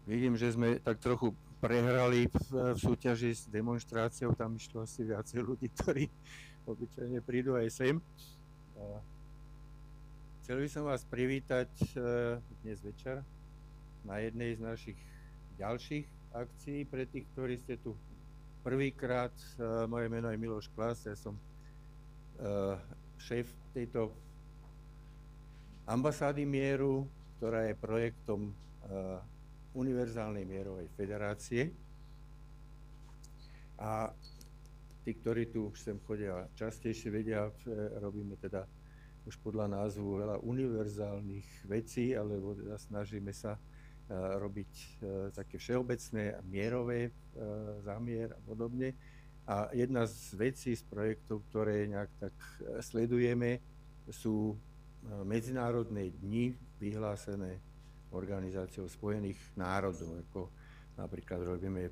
Vidím, že sme tak trochu prehrali v súťaži s demonštráciou, tam išlo asi viacej ľudí, ktorí obyčajne prídu aj sem. Chcel by som vás privítať dnes večer na jednej z našich ďalších akcií. Pre tých, ktorí ste tu prvýkrát, moje meno je Miloš Klas, ja som šéf tejto ambasády mieru, ktorá je projektom Univerzálnej mierovej federácie. A tí, ktorí tu už sem chodia častejšie, vedia, robíme teda už podľa názvu veľa univerzálnych vecí, alebo teda snažíme sa robiť také všeobecné a mierové zamier a podobne. A jedna z vecí, z projektov, ktoré nejak tak sledujeme, sú medzinárodné dni vyhlásené Organizáciou Spojených národov, ako napríklad robíme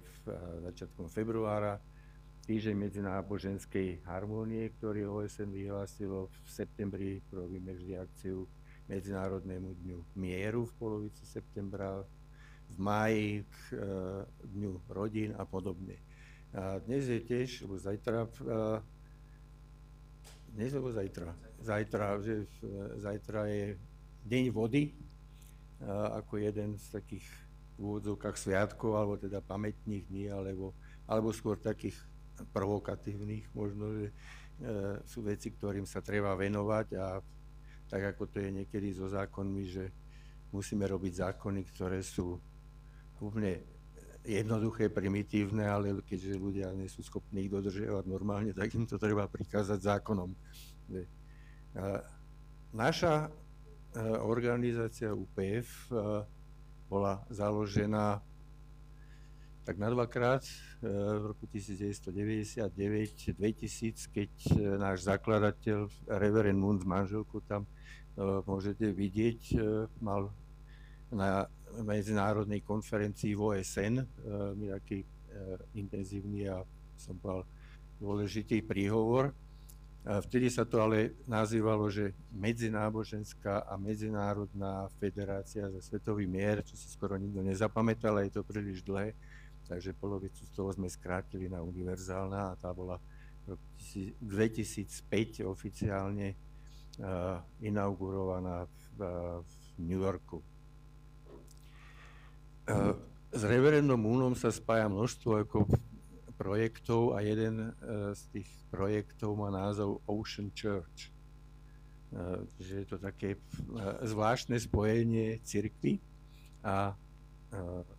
začiatkom februára Týždeň medzináboženskej harmónie, ktorý OSN vyhlásilo. V septembri robíme vždy akciu Medzinárodnému dňu mieru v polovici septembra, v máji k dňu rodín a podobne. A dnes je tiež, lebo zajtra, je Deň vody, ako jeden z takých v úvodzovkách sviatkov, alebo teda pamätných dní, alebo skôr takých provokatívnych, možno, že sú veci, ktorým sa treba venovať, a tak ako to je niekedy so zákonmi, že musíme robiť zákony, ktoré sú úplne jednoduché, primitívne, ale keďže ľudia nie sú schopní ich dodržiavať normálne, tak im to treba prikázať zákonom. Naša organizácia UPF bola založená tak na dvakrát, v roku 1999-2000, keď náš zakladateľ, reverend Moon s manželkou, tam môžete vidieť, mal na medzinárodnej konferencii v OSN nejaký intenzívny a som povedal dôležitý príhovor. Vtedy sa to ale nazývalo, že Medzináboženská a medzinárodná federácia za svetový mier, čo si skoro nikto nezapamätal, je to príliš dlhé, takže polovicu z toho sme skrátili na univerzálna, a tá bola v roku 2005 oficiálne inaugurovaná v New Yorku. S reverendom Moonom sa spája množstvo ako projektov, a jeden z tých projektov má názov Ocean Church. Že je to také zvláštne spojenie cirkvi a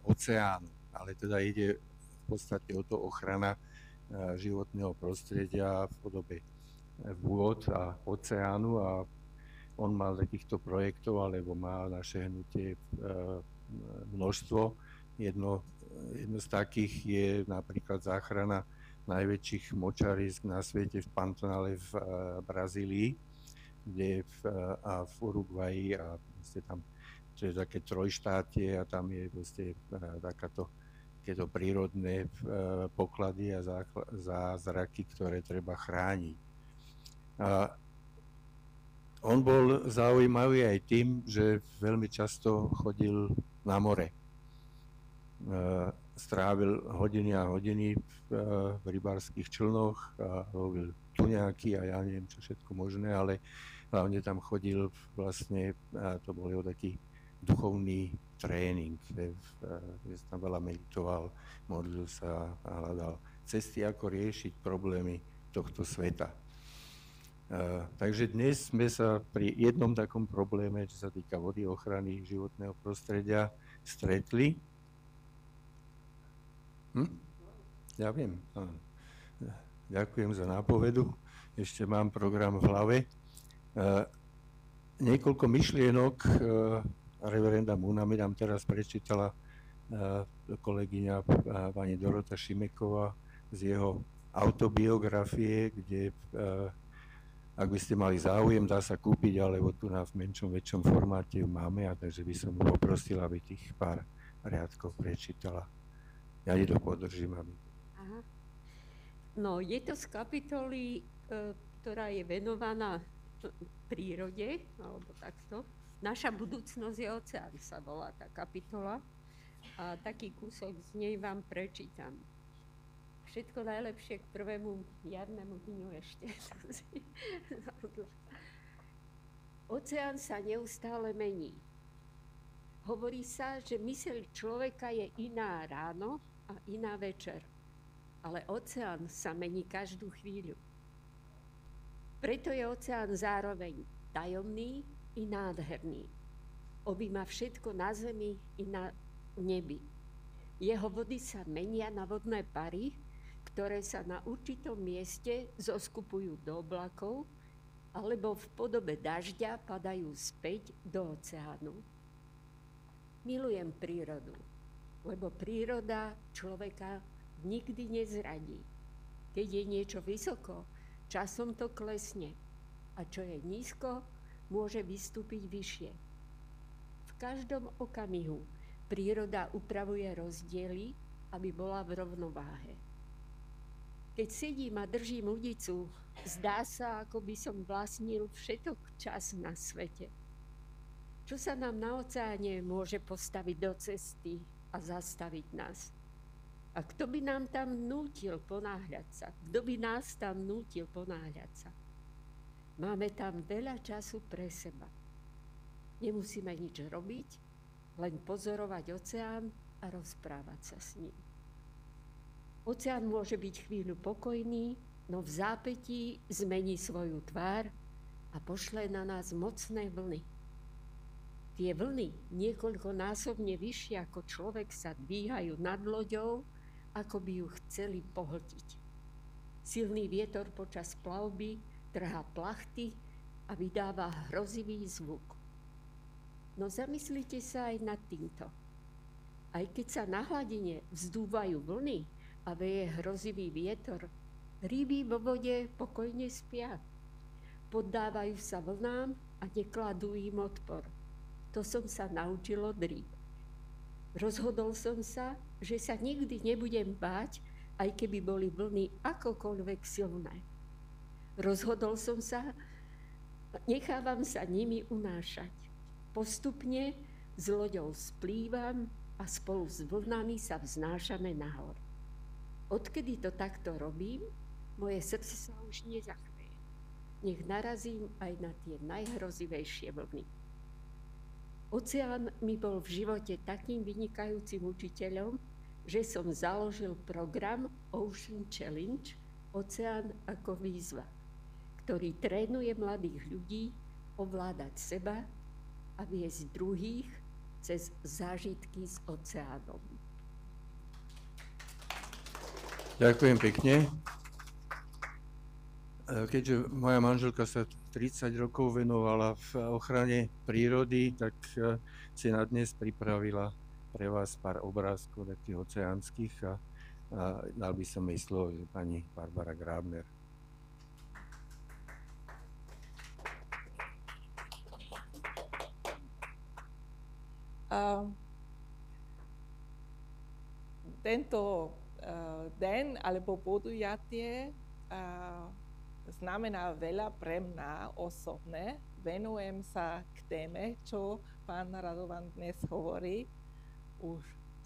oceánu, ale teda ide v podstate o to ochrana životného prostredia v podobe vôd a oceánu, a on má takýchto projektov, alebo má naše hnutie množstvo. Jedno z takých je napríklad záchrana najväčších močarisk na svete v Pantanale v Brazílii, a v Uruguayi, a tam to je také trojštátie, a tam je takéto prírodné poklady a zázraky, ktoré treba chrániť. On bol zaujímavý aj tým, že veľmi často chodil na more. Strávil hodiny a hodiny v rybárskych člnoch a lovil tuňáky a ja neviem čo všetko možné, ale hlavne tam chodil vlastne, to bol jeho taký duchovný tréning, kde tam veľa meditoval, modlil sa a hľadal cesty, ako riešiť problémy tohto sveta. Takže dnes sme sa pri jednom takom probléme, čo sa týka vody, ochrany životného prostredia, stretli. Ja viem. Ďakujem za nápovedu. Ešte mám program v hlave. Niekoľko myšlienok reverenda Moona mi nám teraz prečítala kolegyňa pani Dorota Šimeková z jeho autobiografie, kde ak by ste mali záujem, dá sa kúpiť, alebo tu na v menšom, väčšom formáte ju máme, a takže by som poprosil, aby tých pár riadkov prečítala. Ja ti to podržím. Aha. No, je to z kapitoly, ktorá je venovaná prírode, alebo takto. Naša budúcnosť je oceán, sa volá tá kapitola. a taký kúsok z nej vám prečítam. Všetko najlepšie k prvému jarnému dňu ešte. Oceán sa neustále mení. Hovorí sa, že myseľ človeka je iná ráno a iná večer. Ale oceán sa mení každú chvíľu. Preto je oceán zároveň tajomný i nádherný. Objíma všetko na zemi i na nebi. Jeho vody sa menia na vodné pary, ktoré sa na určitom mieste zoskupujú do oblakov alebo v podobe dažďa padajú späť do oceánu. Milujem prírodu, lebo príroda človeka nikdy nezradí. Keď je niečo vysoko, časom to klesne a čo je nízko, môže vystúpiť vyššie. V každom okamihu príroda upravuje rozdiely, aby bola v rovnováhe. Keď sedím a držím udicu, zdá sa, ako by som vlastnil všetok čas na svete. Čo sa nám na oceáne môže postaviť do cesty a zastaviť nás? A kto by nám tam nútil ponáhľať sa? Kto by nás tam nútil ponáhľať sa? Máme tam veľa času pre seba. Nemusíme nič robiť, len pozorovať oceán a rozprávať sa s ním. Oceán môže byť chvíľu pokojný, no v zápätí zmení svoju tvár a pošle na nás mocné vlny. Tie vlny, niekoľkonásobne vyššie ako človek, sa dvíhajú nad loďou, ako by ju chceli pohltiť. Silný vietor počas plavby trhá plachty a vydáva hrozivý zvuk. No zamyslite sa aj nad týmto. Aj keď sa na hladine vzdúvajú vlny a veje hrozivý vietor, ryby vo vode pokojne spia. Poddávajú sa vlnám a nekladú im odpor. To som sa naučil od rýb. Rozhodol som sa, že sa nikdy nebudem báť, aj keby boli vlny akokoľvek silné. Rozhodol som sa, nechávam sa nimi unášať. Postupne s loďou splývam a spolu s vlnami sa vznášame nahor. Odkedy to takto robím, moje srdce sa už nezachveje. Nech narazím aj na tie najhrozivejšie vlny. Oceán mi bol v živote takým vynikajúcim učiteľom, že som založil program Ocean Challenge, Oceán ako výzva, ktorý trénuje mladých ľudí ovládať seba a viesť druhých cez zážitky s oceánom. Ďakujem pekne. Keďže moja manželka sa 30 rokov venovala v ochrane prírody, tak si na dnes pripravila pre vás pár obrázkov takých oceánskych a dal by som jej slovo pani Barbara Grabner. Tento den alebo podujatie znamená veľa pre mňa osobne. Venujem sa k téme, čo pán Radovan dnes hovorí. Už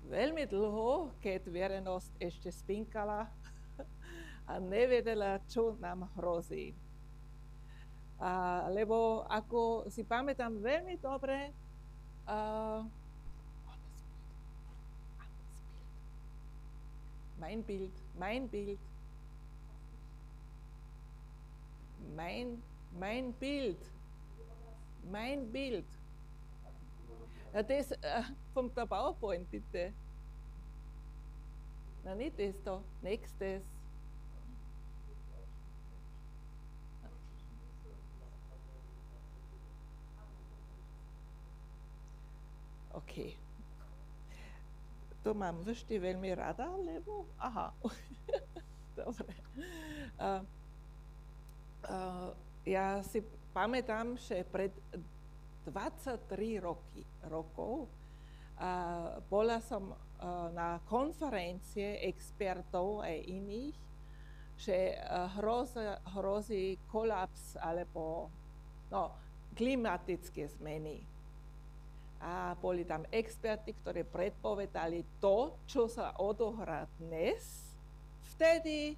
veľmi dlho, keď verejnosť ešte spinkala a nevedela, čo nám hrozí. Lebo ako si pamätám veľmi dobre, mein Bild. Mein Bild. Das vom der PowerPoint bitte. Na, nicht das da. Nächstes. Okay. To mám vždy veľmi rada, lebo aha. Dobre. Ja si pamätám, že pred 23 rokov bola som na konferencie expertov a iných, že hrozí kolaps alebo klimatické zmeny. A boli tam experti, ktorí predpovedali to, čo sa odohrá dnes. Vtedy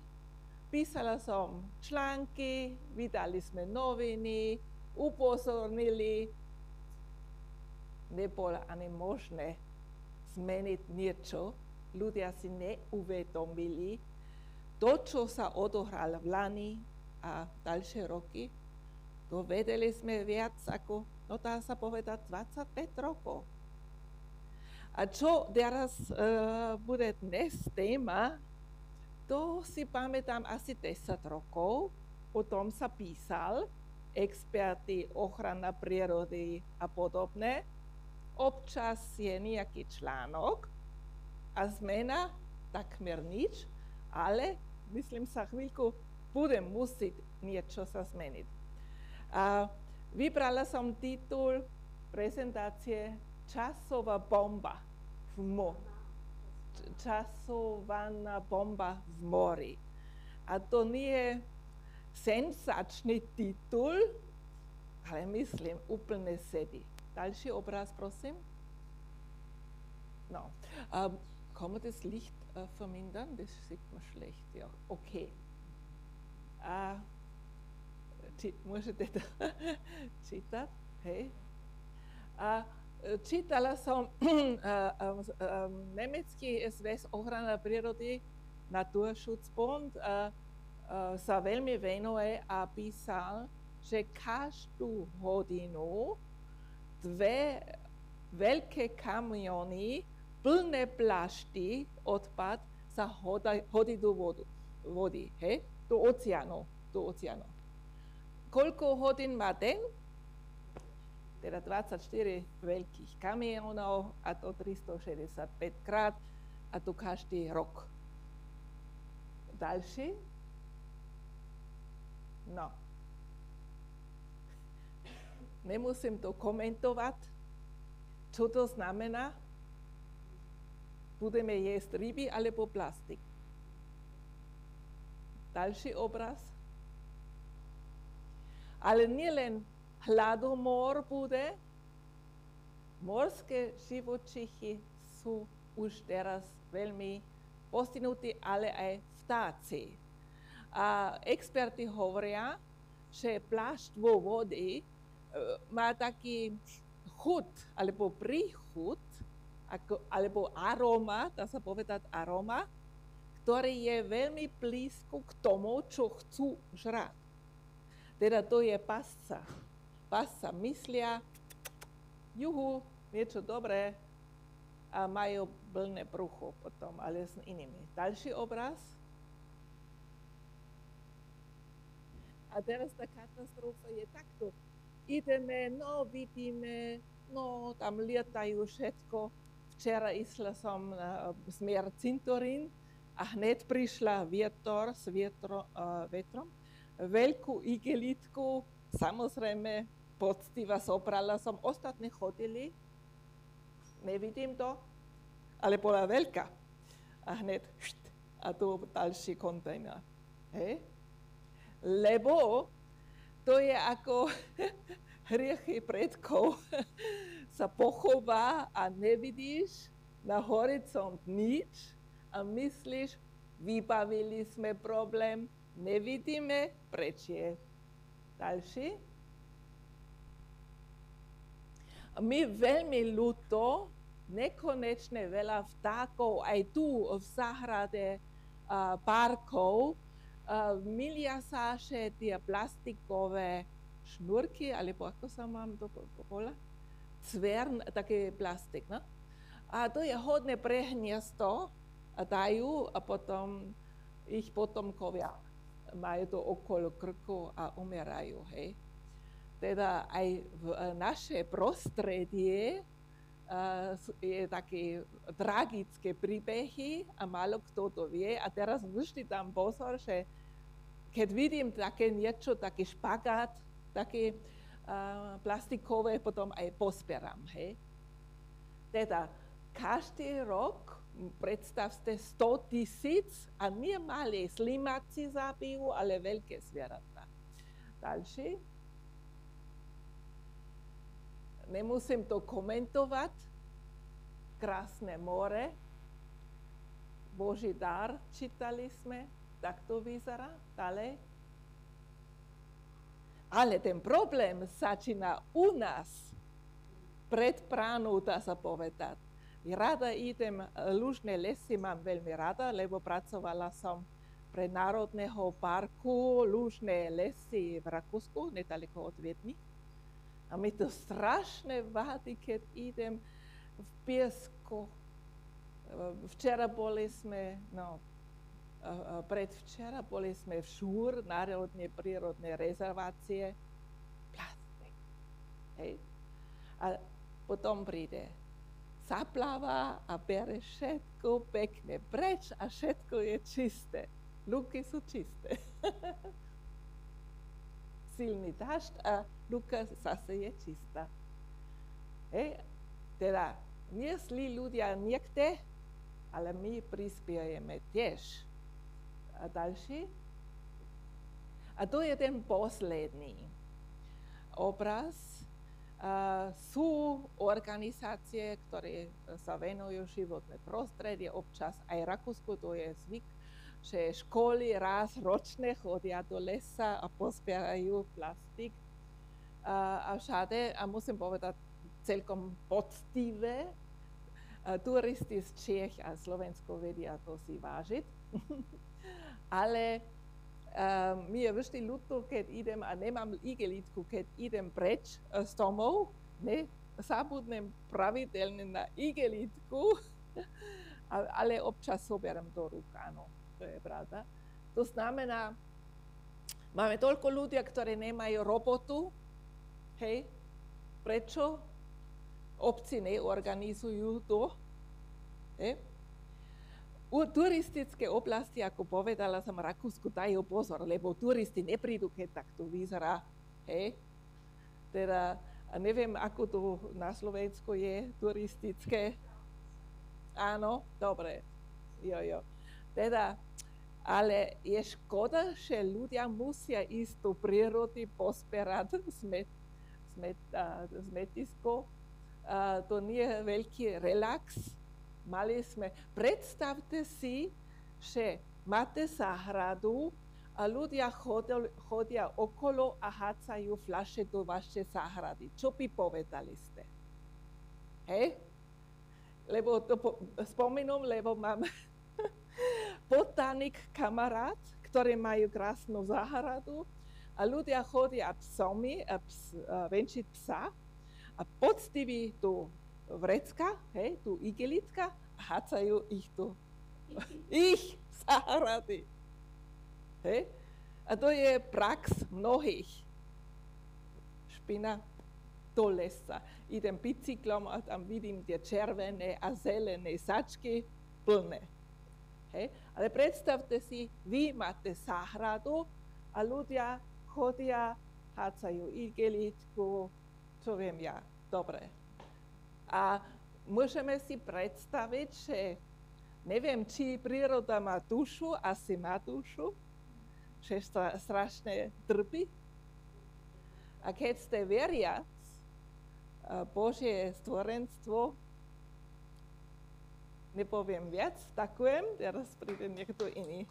písala som články, vydali sme noviny, upozornili. Nebolo ani možné zmeniť niečo. Ľudia si neuvedomili to, čo sa odohralo v Lani a ďalšie roky. To vedeli sme viac ako, no dá sa povedať, 25 rokov. A čo teraz bude dnes téma, to si pamätám asi 10 rokov. Potom sa písal, experti, ochrana prírody a podobné. Občas je nejaký článok a zmena takmer nič, ale myslím sa chvíľku bude musieť niečo sa zmeniť. A vybrala som titul prezentácie Časová bomba časovaná bomba v mori. A to nie je senzačný titul, ale myslím, úplne sedí. Ďalší obraz, prosím. No. Kann man das Licht vermindern? Das sieht man schlecht, ja. Okay. Môžete to čítať? Hej. Čítala som nemecký SVS ochrana prírody, Naturschutzbund, sa veľmi venuje a písal, že každú hodinu 2 veľké kamiony plné plasty, odpad, sa hodí do vody, hej? Do oceánu. Koľko hodín má den? Teda 24 veľkých kamionov a to 365 krát a to každý rok. Ďalší. No. Nemusím to komentovať. Čo to znamená? Budeme jesť ryby alebo plastik. Ďalší obraz. Ale nielen hladomor bude, morské živočichy sú už teraz veľmi postihnutí, ale aj vtáci. A experti hovoria, že plášť vo vody má taký chuť, alebo príchuť, alebo aroma, dá sa povedať aroma, ktorý je veľmi blízko k tomu, čo chcú žrať. Teda to je pasca. Pasca myslia, juhu, niečo dobré a majú plné brucho potom, ale s inými. Ďalší obraz. A teraz tá katastrofa je takto. Ideme, no vidíme, no tam lietajú všetko. Včera išla som smer cintorín a hneď prišla vietor s vetrom. Veľkú igelitku, samozrejme, poctivá zobrala som. Ostatní chodili, nevidím to, ale bola veľká. A hneď, a tu ďalší kontejner. Hej? Lebo to je ako hriechy predkov. Sa pochová a nevidíš na horizont nič a myslíš, vybavili sme problém, nevidíme, preč je. Ďalší. My veľmi ľúto, nekonečne veľa vtákov aj tu v záhrade parkov, milia sa, že tie plastikové šnúrky, alebo ako sa mám to volá? Cvern, taký plastik, no? A to je hodné pre hniezdo a dajú a potom ich potomkovia majú to okolo krku a umierajú, hej. Teda aj v naše prostredie je také tragické príbehy a málo kto to vie. A teraz vždy dám pozor, že keď vidím také niečo, taký špagát, také plastikové, potom aj pospieram, hej. Teda každý rok predstavte 100 000 a nie malé slimáci zabijú, ale veľké zvieratá. Ďalší. nemusím to komentovať. Krásne more, Boží dar, čítali sme, tak to vyzerá ďalej. Ale ten problém začína u nás, pred bránou, dá sa povedať. Rada idem, lužné lesy mám veľmi rada, lebo pracovala som pre Národného parku lužné lesy v Rakúsku, nedaleko od Viedni. A mi to strašne vadí, keď idem v piesku. Včera boli sme, predvčera boli sme v ŠUR, Národné prírodné rezervácie. Plastik. Hej. A potom príde zaplava a bere všetko pekne preč a všetko je čisté. Luky sú čisté. Silný dážď a luka zase je čistá. Hej. Teda nie zlí ľudia niekde, ale my prispiejeme tiež. A ďalší. A to je ten posledný obraz. Sú organizácie, ktoré sa venujú životné prostredie, občas aj Rakúsku, to je zvyk, že školy raz ročne chodia do lesa a pozbierajú plastik. A všade, a musím povedať, celkom poctivé, turisti z Čech a Slovensko vedia to si vážiť. Ale mi je vždy ľúto, keď idem a nemám igelitku, keď idem preč z domov, zabudnem pravidelne na igelitku, ale občas soberem do rúk, áno, to je pravda. To znamená, máme toľko ľudia, ktorí nemajú robotu, hej, prečo? Obci neorganizujú to. Turistické oblasti, ako povedala som, Rakúsku dajú pozor, lebo turisti neprídu, keď takto vyzerá. Teda, neviem, ako to na Slovensku je turistické. Áno, dobre. Jo. Teda, ale je škoda, že ľudia musia ísť do prírody pozberať smetisko. To nie je veľký relax. Predstavte si, že máte záhradu a ľudia chodia okolo a hácajú fľaše do vašej záhrady. Čo by povedali ste? Hej? Lebo to spomínam, lebo mám botanik kamarát, ktorí majú krásnu záhradu a ľudia chodia psami, venčiť psa a poctiví tu vrecka, hej, tu igelitka, hácajú ich tu. Ich záhrady. Hej? A to je prax mnohých. Špina do lesa. Idem bicyklom a tam vidím tie červené a zelené sačky plné. Hej? Ale predstavte si, vy máte záhradu a ľudia chodia, hácajú igelitku, čo viem ja. Dobre. A môžeme si predstaviť, že neviem, či príroda má dušu, asi má dušu, že strašne trpí. A keď ste veriac, Božie stvorenstvo, nepoviem viac, ďakujem, teraz príde niekto iný.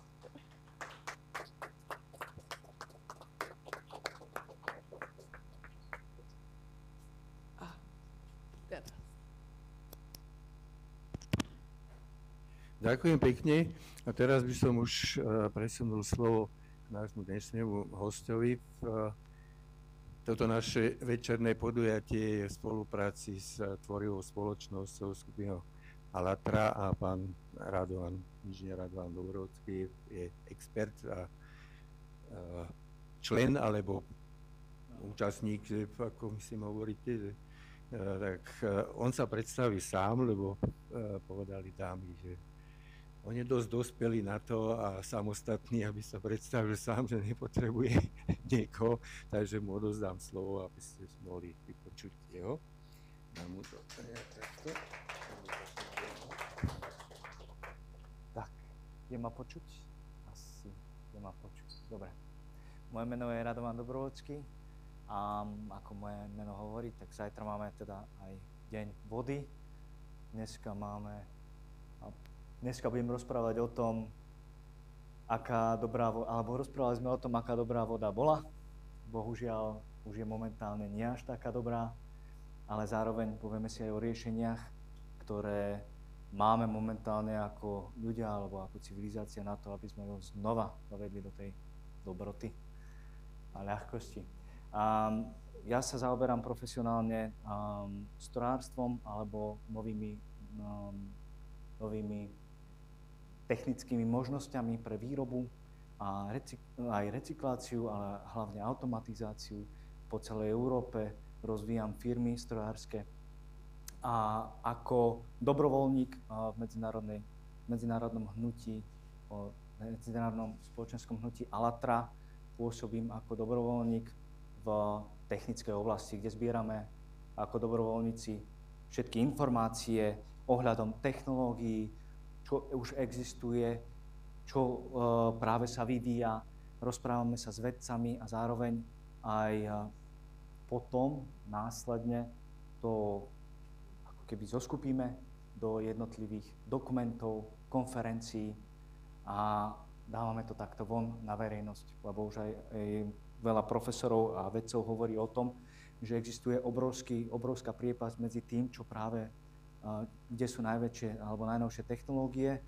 Ďakujem pekne. A teraz by som už presunul slovo k nášmu dnešnému hostovi. Toto naše večerné podujatie je v spolupráci s tvorivou spoločnosťou skupinou Alatra a pán inžinier Radovan Dobrocký je expert a člen alebo účastník, ako myslím hovoríte, tak on sa predstaví sám, lebo povedali dámy, že on je dosť dospelý na to a samostatný, aby sa predstavil sám, že nepotrebuje niekoho, takže mu odozdám slovo, aby ste mohli vypočuť jeho. Tak, je ma počuť? Asi je ma počuť. Dobre. Moje meno je Radovan Dobrovocký. A ako moje meno hovorí, tak zajtra máme teda aj deň vody. Dneska budem rozprávať o tom, rozprávali sme o tom, aká dobrá voda bola. Bohužiaľ, už je momentálne nie až taká dobrá, ale zároveň povieme si aj o riešeniach, ktoré máme momentálne ako ľudia alebo ako civilizácia na to, aby sme ju znova dovedli do tej dobroty a ľahkosti. Ja sa zaoberám profesionálne strojárstvom alebo novými technickými možnosťami pre výrobu a aj recykláciu, ale hlavne automatizáciu po celej Európe. Rozvíjam firmy strojárske a ako dobrovoľník v medzinárodnom spoločenskom hnutí Allatra pôsobím ako dobrovoľník v technickej oblasti, kde zbierame ako dobrovoľníci všetky informácie ohľadom technológií, čo už existuje, čo práve sa vyvíja. Rozprávame sa s vedcami a zároveň aj potom následne to ako keby zoskupíme do jednotlivých dokumentov, konferencií a dávame to takto von na verejnosť, lebo už aj veľa profesorov a vedcov hovorí o tom, že existuje obrovská priepasť medzi tým, čo práve, kde sú najväčšie alebo najnovšie technológie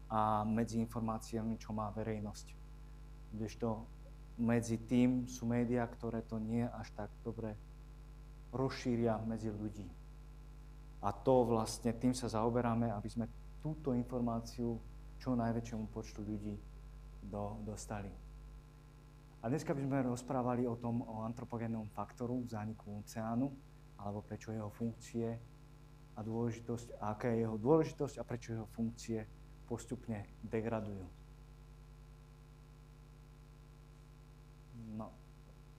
a medzi informáciami, čo má verejnosť. Kdežto medzi tým sú médiá, ktoré to nie až tak dobre rozšíria medzi ľudí. A to vlastne tým sa zaoberáme, aby sme túto informáciu čo najväčšiemu počtu ľudí dostali. A dneska by sme rozprávali o antropogénnom faktoru zániku oceánu, alebo prečo jeho funkcie a dôležitosť, a aká je jeho dôležitosť a prečo jeho funkcie postupne degradujú. No,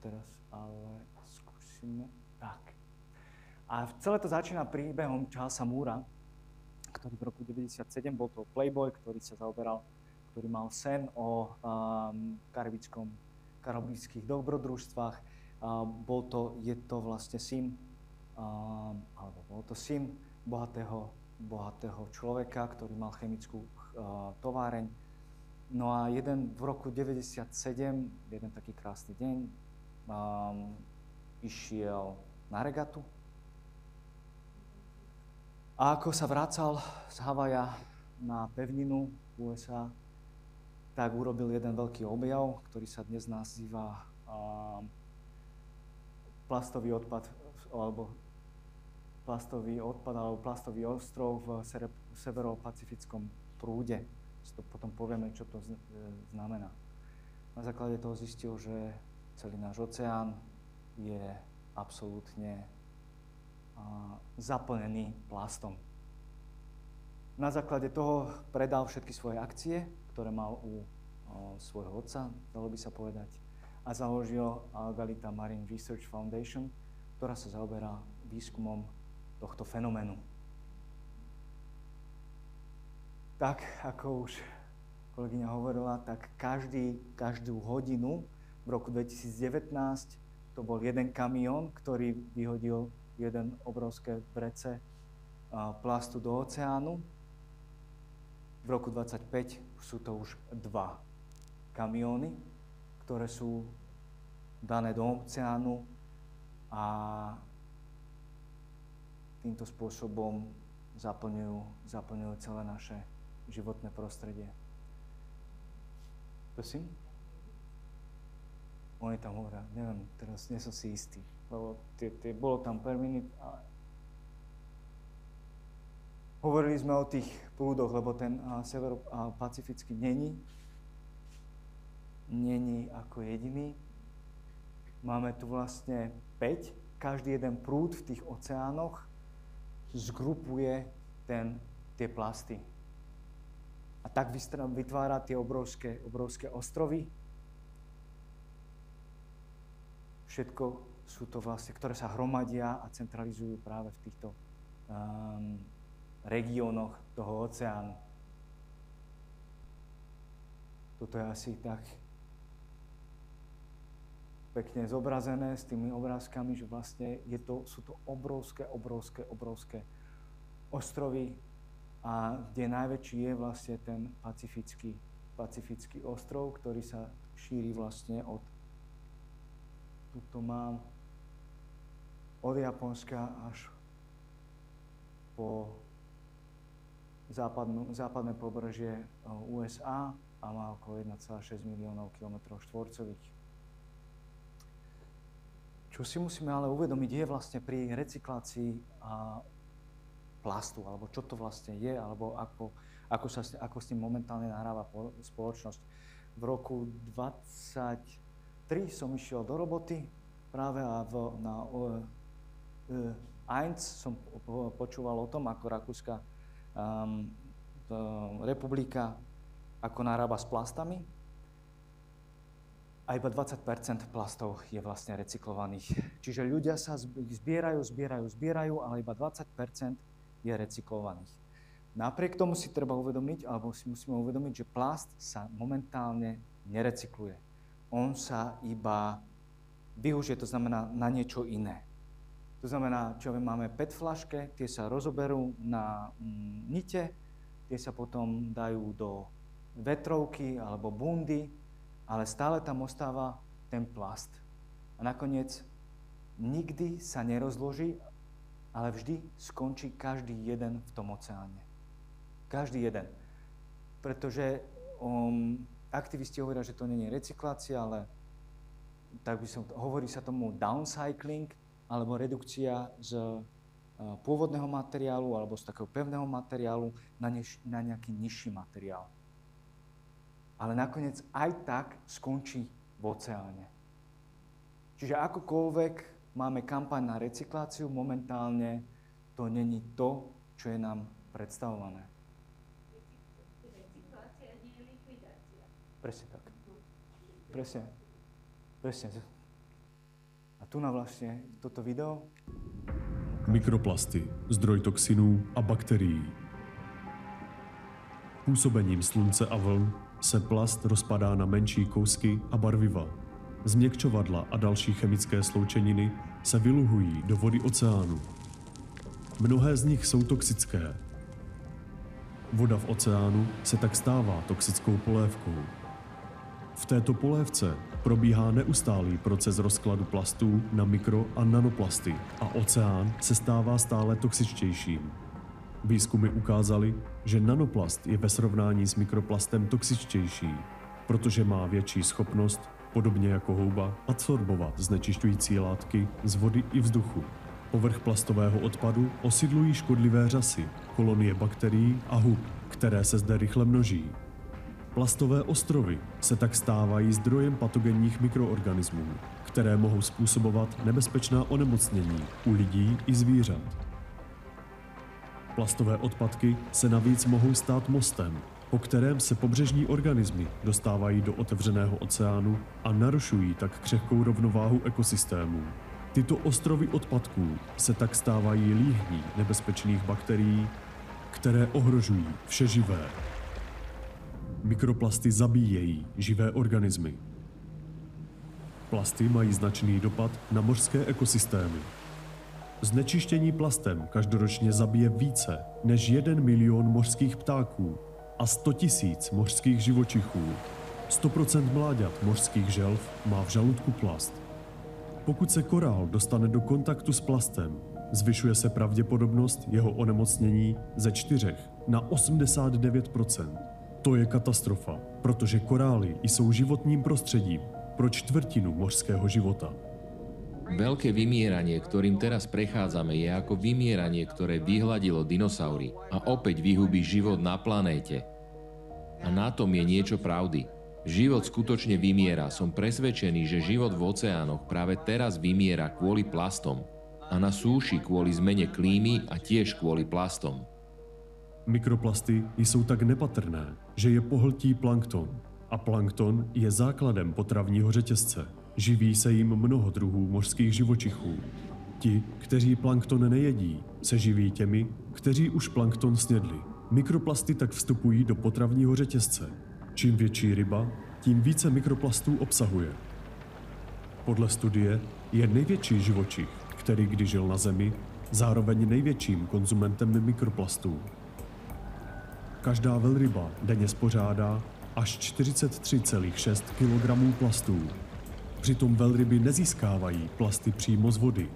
teraz ale skúsime. Tak. A celé to začína príbehom Charlesa Moora, ktorý v roku 1997 bol to playboy, ktorý mal sen o karibských dobrodružstvách. Je to vlastne syn bohatého človeka, ktorý mal chemickú továreň. No a v roku 1997, jeden taký krásny deň, išiel na regatu. A ako sa vracal z Havaja na pevninu USA, tak urobil jeden veľký objav, ktorý sa dnes nazýva plastový odpad alebo plastový ostrov v severopacifickom prúde. To potom povieme, čo to znamená. Na základe toho zistil, že celý náš oceán je absolútne zaplnený plastom. Na základe toho predal všetky svoje akcie, ktoré mal u svojho otca, dalo by sa povedať, a založil Algalita Marine Research Foundation, ktorá sa zaoberá výskumom tohto fenoménu. Tak, ako už kolegyňa hovorila, tak každú hodinu v roku 2019 to bol jeden kamión, ktorý vyhodil jeden obrovské brece plastu do oceánu. V roku 2025 sú to už 2 kamióny, ktoré sú dané do oceánu a týmto spôsobom zaplňujú celé naše životné prostredie. Prosím? Oni tam hovoria, neviem, teraz nie som si istý, lebo bolo tam per minút, ale hovorili sme o tých prúdoch, lebo ten severopacifický není ako jediný. Máme tu vlastne 5, každý jeden prúd v tých oceánoch zgrupuje tie plasty. A tak vytvára tie obrovské ostrovy. Všetko sú to vlastne, ktoré sa hromadia a centralizujú práve v týchto regiónoch toho oceánu. Toto je asi tak pekne zobrazené s tými obrázkami, že vlastne sú to obrovské ostrovy a kde najväčší je vlastne ten pacifický ostrov, ktorý sa šíri vlastne od Japonska až po západné pobrežie USA a má okolo 1,6 miliónov kilometrov štvorcových. Čo si musíme ale uvedomiť je vlastne pri recyklácii plastu, alebo čo to vlastne je, alebo ako s tým momentálne nahráva spoločnosť. V roku 2023 som išiel do roboty práve a na Eins som počúval o tom, ako Rakúska republika ako narába s plastami. A iba 20% plastov je vlastne recyklovaných. Čiže ľudia sa zbierajú, ale iba 20% je recyklovaných. Napriek tomu si treba uvedomiť, alebo si musíme uvedomiť, že plast sa momentálne nerecykluje. On sa iba využije, to znamená na niečo iné. To znamená, čo máme PET fľaške, tie sa rozoberú na nite, tie sa potom dajú do vetrovky alebo bundy, ale stále tam ostáva ten plast. A nakoniec nikdy sa nerozloží, ale vždy skončí každý jeden v tom oceáne. Každý jeden. Pretože aktivisti hovoria, že to nie je recyklácia, ale hovorí sa tomu downcycling, alebo redukcia z pôvodného materiálu alebo z takého pevného materiálu na nejaký nižší materiál. Ale nakoniec aj tak skončí v oceáne. Čiže akokoľvek máme kampaň na recykláciu, momentálne to není to, čo je nám predstavované. Recyklácia nie je likvidácia. Presne tak. Presne. A tu na vlastne toto video. Mikroplasty, zdroj toxinů a bakterií. Působením slunce a vln se plast rozpadá na menší kousky a barviva. Změkčovadla a další chemické sloučeniny se vyluhují do vody oceánu. Mnohé z nich jsou toxické. Voda v oceánu se tak stává toxickou polévkou. V této polévce probíhá neustálý proces rozkladu plastů na mikro- a nanoplasty a oceán se stává stále toxičtějším. Výzkumy ukázaly, že nanoplast je ve srovnání s mikroplastem toxičtější, protože má větší schopnost, podobně jako houba, absorbovat znečišťující látky z vody i vzduchu. Povrch plastového odpadu osidlují škodlivé řasy, kolonie bakterií a hub, které se zde rychle množí. Plastové ostrovy se tak stávají zdrojem patogenních mikroorganismů, které mohou způsobovat nebezpečná onemocnění u lidí i zvířat. Plastové odpadky se navíc mohou stát mostem, po kterém se pobřežní organismy dostávají do otevřeného oceánu a narušují tak křehkou rovnováhu ekosystémů. Tyto ostrovy odpadků se tak stávají líhní nebezpečných bakterií, které ohrožují vše živé. Mikroplasty zabíjejí živé organismy. Plasty mají značný dopad na mořské ekosystémy. Znečištění plastem každoročně zabije více než 1 milion mořských ptáků a 100 000 mořských živočichů. 100% mláďat mořských želv má v žaludku plast. Pokud se korál dostane do kontaktu s plastem, zvyšuje se pravděpodobnost jeho onemocnění ze 4 na 89%. To je katastrofa, protože korály jsou životním prostředím pro 1/4 mořského života. Veľké vymieranie, ktorým teraz prechádzame, je ako vymieranie, ktoré vyhladilo dinosaury a opäť vyhubí život na planéte. A na tom je niečo pravdy. Život skutočne vymiera. Som presvedčený, že život v oceánoch práve teraz vymiera kvôli plastom a na súši kvôli zmene klímy a tiež kvôli plastom. Mikroplasty jsou tak nepatrné, že je pohltí plankton. A plankton je základem potravního řetězce. Živí se jim mnoho druhů mořských živočichů. Ti, kteří plankton nejedí, se živí těmi, kteří už plankton snědli. Mikroplasty tak vstupují do potravního řetězce. Čím větší ryba, tím více mikroplastů obsahuje. Podle studie je největší živočich, který kdy žil na Zemi, zároveň největším konzumentem mikroplastů. Každá velryba denně spořádá až 43,6 kg plastů. Přitom velryby nezískávají plasty přímo z vody.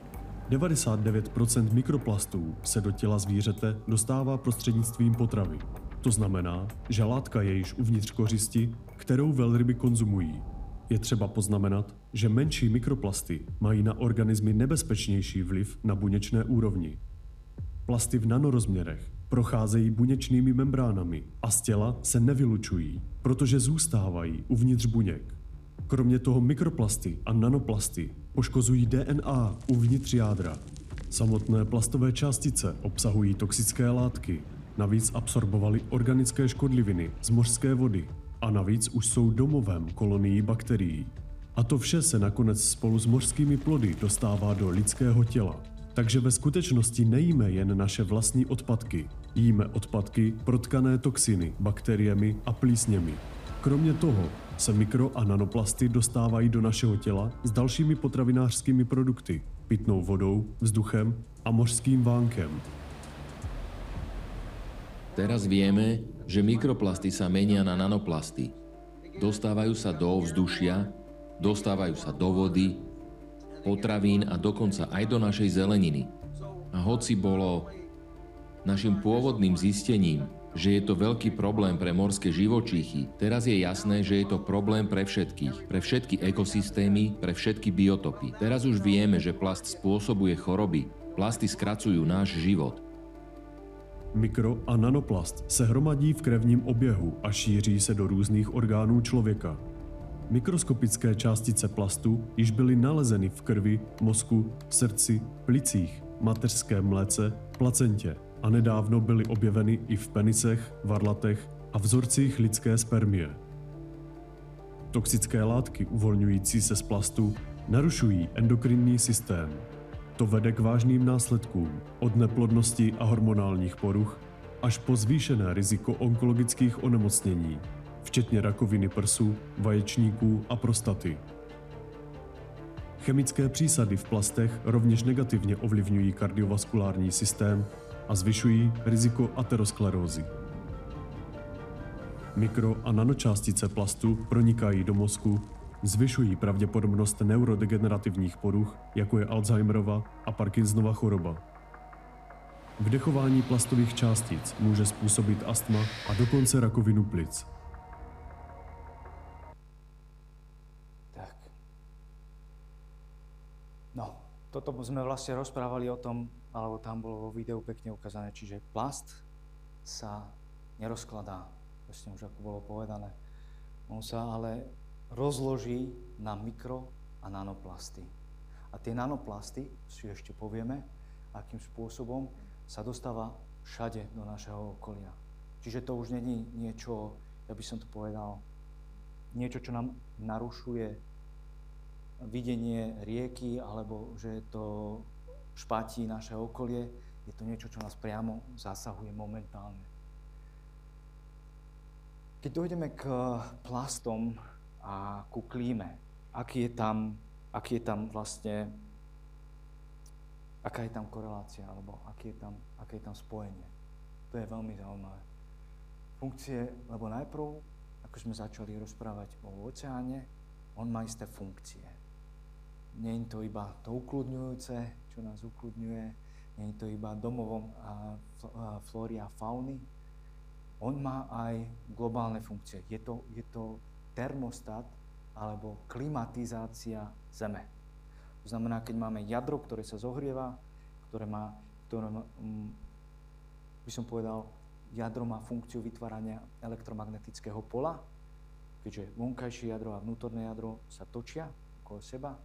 99% mikroplastů se do těla zvířete dostává prostřednictvím potravy. To znamená, že látka je již uvnitř kořisti, kterou velryby konzumují. Je třeba poznamenat, že menší mikroplasty mají na organismy nebezpečnější vliv na buněčné úrovni. Plasty v nanorozměrech procházejí buněčnými membránami a z těla se nevylučují, protože zůstávají uvnitř buněk. Kromě toho mikroplasty a nanoplasty poškozují DNA uvnitř jádra. Samotné plastové částice obsahují toxické látky, navíc absorbovaly organické škodliviny z mořské vody a navíc už jsou domovem kolonií bakterií. A to vše se nakonec spolu s mořskými plody dostává do lidského těla. Takže ve skutečnosti nejíme jen naše vlastní odpadky, jíme odpadky protkané toxiny, bakteriemi a plísněmi. Kromě toho se mikro- a nanoplasty dostávají do našeho těla s dalšími potravinářskými produkty, pitnou vodou, vzduchem a mořským vánkem. Teraz vieme, že mikroplasty sa menia na nanoplasty. Dostávajú sa do ovzdušia, dostávajú sa do vody, potravín a dokonca aj do našej zeleniny. A hoci bolo našim pôvodným zistením, že je to veľký problém pre morské živočíchy, teraz je jasné, že je to problém pre všetkých, pre všetky ekosystémy, pre všetky biotopy. Teraz už vieme, že plast spôsobuje choroby. Plasty skracujú náš život. Mikro- a nanoplast se hromadí v krevním oběhu a šíří se do různých orgánů člověka. Mikroskopické částice plastu již byly nalezeny v krvi, mozku, srdci, plicích, mateřském mléce, placentě a nedávno byly objeveny i v penisech, varlatech a vzorcích lidské spermie. Toxické látky uvolňující se z plastu narušují endokrinní systém. To vede k vážným následkům, od neplodnosti a hormonálních poruch až po zvýšené riziko onkologických onemocnění, včetně rakoviny prsu, vaječníků a prostaty. Chemické přísady v plastech rovněž negativně ovlivňují kardiovaskulární systém a zvyšují riziko aterosklerózy. Mikro- a nanočástice plastu pronikají do mozku, zvyšují pravděpodobnost neurodegenerativních poruch, jako je Alzheimerova a Parkinsonova choroba. Vdechování plastových částic může způsobit astma a dokonce rakovinu plic. Tak. No, toto sme vlastne rozprávali o tom, alebo tam bolo vo videu pekne ukázané, čiže plast sa nerozkladá, vlastne už ako bolo povedané. On sa ale rozloží na mikro- a nanoplasty. A tie nanoplasty, si ešte povieme, akým spôsobom sa dostáva všade do našeho okolia. Čiže to už není niečo, ja by som to povedal, niečo, čo nám narušuje videnie rieky, alebo že to špatí naše okolie. Je to niečo, čo nás priamo zasahuje momentálne. Keď dojdeme k plastom a ku klíme, aká je tam korelácia, alebo aké je tam spojenie. To je veľmi zaujímavé. Funkcie, lebo najprv, ako sme začali rozprávať o oceáne, on má isté funkcie. Nie je to iba to ukľudňujúce, čo nás ukľudňuje, nie je to iba domovom flóry a fauny. On má aj globálne funkcie. Je to termostat alebo klimatizácia Zeme. To znamená, keď máme jadro, ktoré sa zohrieva, ktoré by som povedal, jadro má funkciu vytvárania elektromagnetického pola, keďže vonkajšie jadro a vnútorné jadro sa točia okolo seba,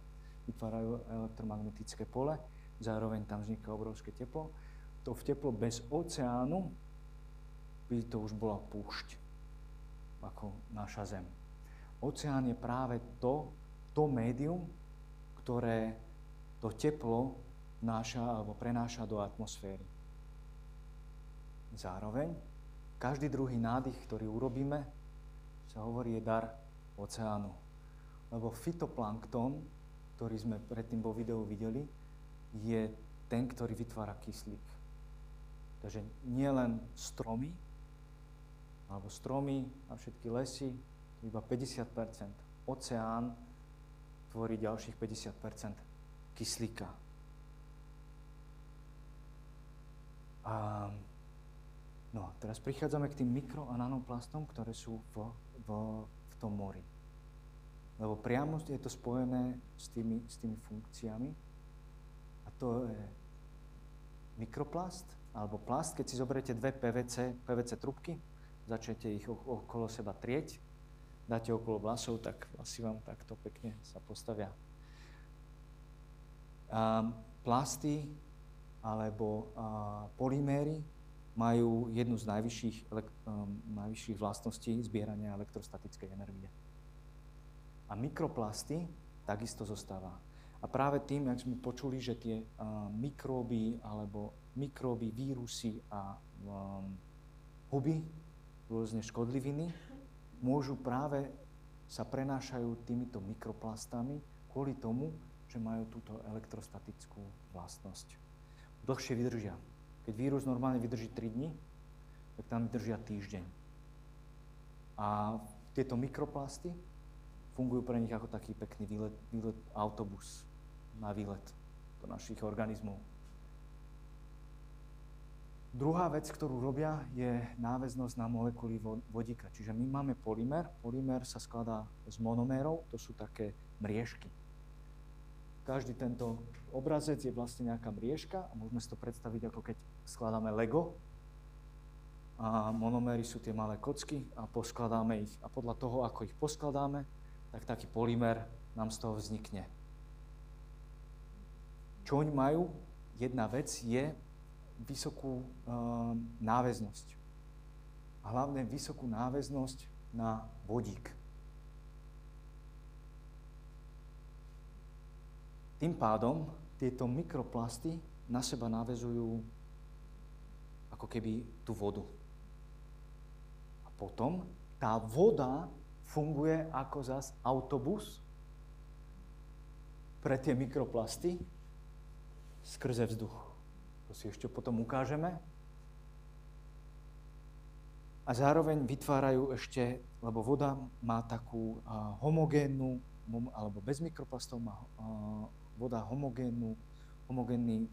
vytvárajú elektromagnetické pole, zároveň tam vzniká obrovské teplo. To v teplo bez oceánu by to už bola púšť, ako naša Zem. Oceán je práve to médium, ktoré to teplo prenáša do atmosféry. Zároveň, každý druhý nádych, ktorý urobíme, sa hovorí, je dar oceánu. Lebo fytoplankton, ktorý sme predtým vo videu videli, je ten, ktorý vytvára kyslík. Takže nie len stromy a všetky lesy, to iba 50%. Oceán tvorí ďalších 50% kyslíka. No, teraz prichádzame k tým mikro- a nanoplastom, ktoré sú v tom mori. Lebo priamo je to spojené s tými funkciami. A to je mikroplast, alebo plast, keď si zoberiete dve PVC trubky, začnete ich okolo seba trieť, dáte okolo vlasov, tak vlasy vám takto pekne sa postavia. Plasty alebo polyméry majú jednu z najvyšších vlastností zbierania elektrostatickej energie. A mikroplasty takisto zostáva. A práve tým, jak sme počuli, že tie mikróby, vírusy a huby, rôzne škodliviny, môžu práve sa prenášajú týmito mikroplastami kvôli tomu, že majú túto elektrostatickú vlastnosť. Dlhšie vydržia. Keď vírus normálne vydrží 3 dni, tak tam vydržia týždeň. A tieto mikroplasty fungujú pre nich ako taký pekný výlet autobus na výlet do našich organizmov. Druhá vec, ktorú robia, je náväznosť na molekuly vodíka. Čiže my máme polymér. Polymér sa skladá z monomérov, to sú také mriežky. Každý tento obrazec je vlastne nejaká mriežka a môžeme si to predstaviť, ako keď skladáme Lego. A monoméry sú tie malé kocky a poskladáme ich. A podľa toho, ako ich poskladáme, tak taký polymér nám z toho vznikne. Čo oni majú? Jedna vec je vysokú náväznosť. A hlavne vysokú náväznosť na vodík. Tým pádom tieto mikroplasty na seba náväzujú ako keby tú vodu. A potom tá voda funguje ako zas autobus pre tie mikroplasty skrze vzduch. To si ešte potom ukážeme. A zároveň vytvárajú ešte, lebo voda má takú homogénnu, alebo bez mikroplastov má voda homogénny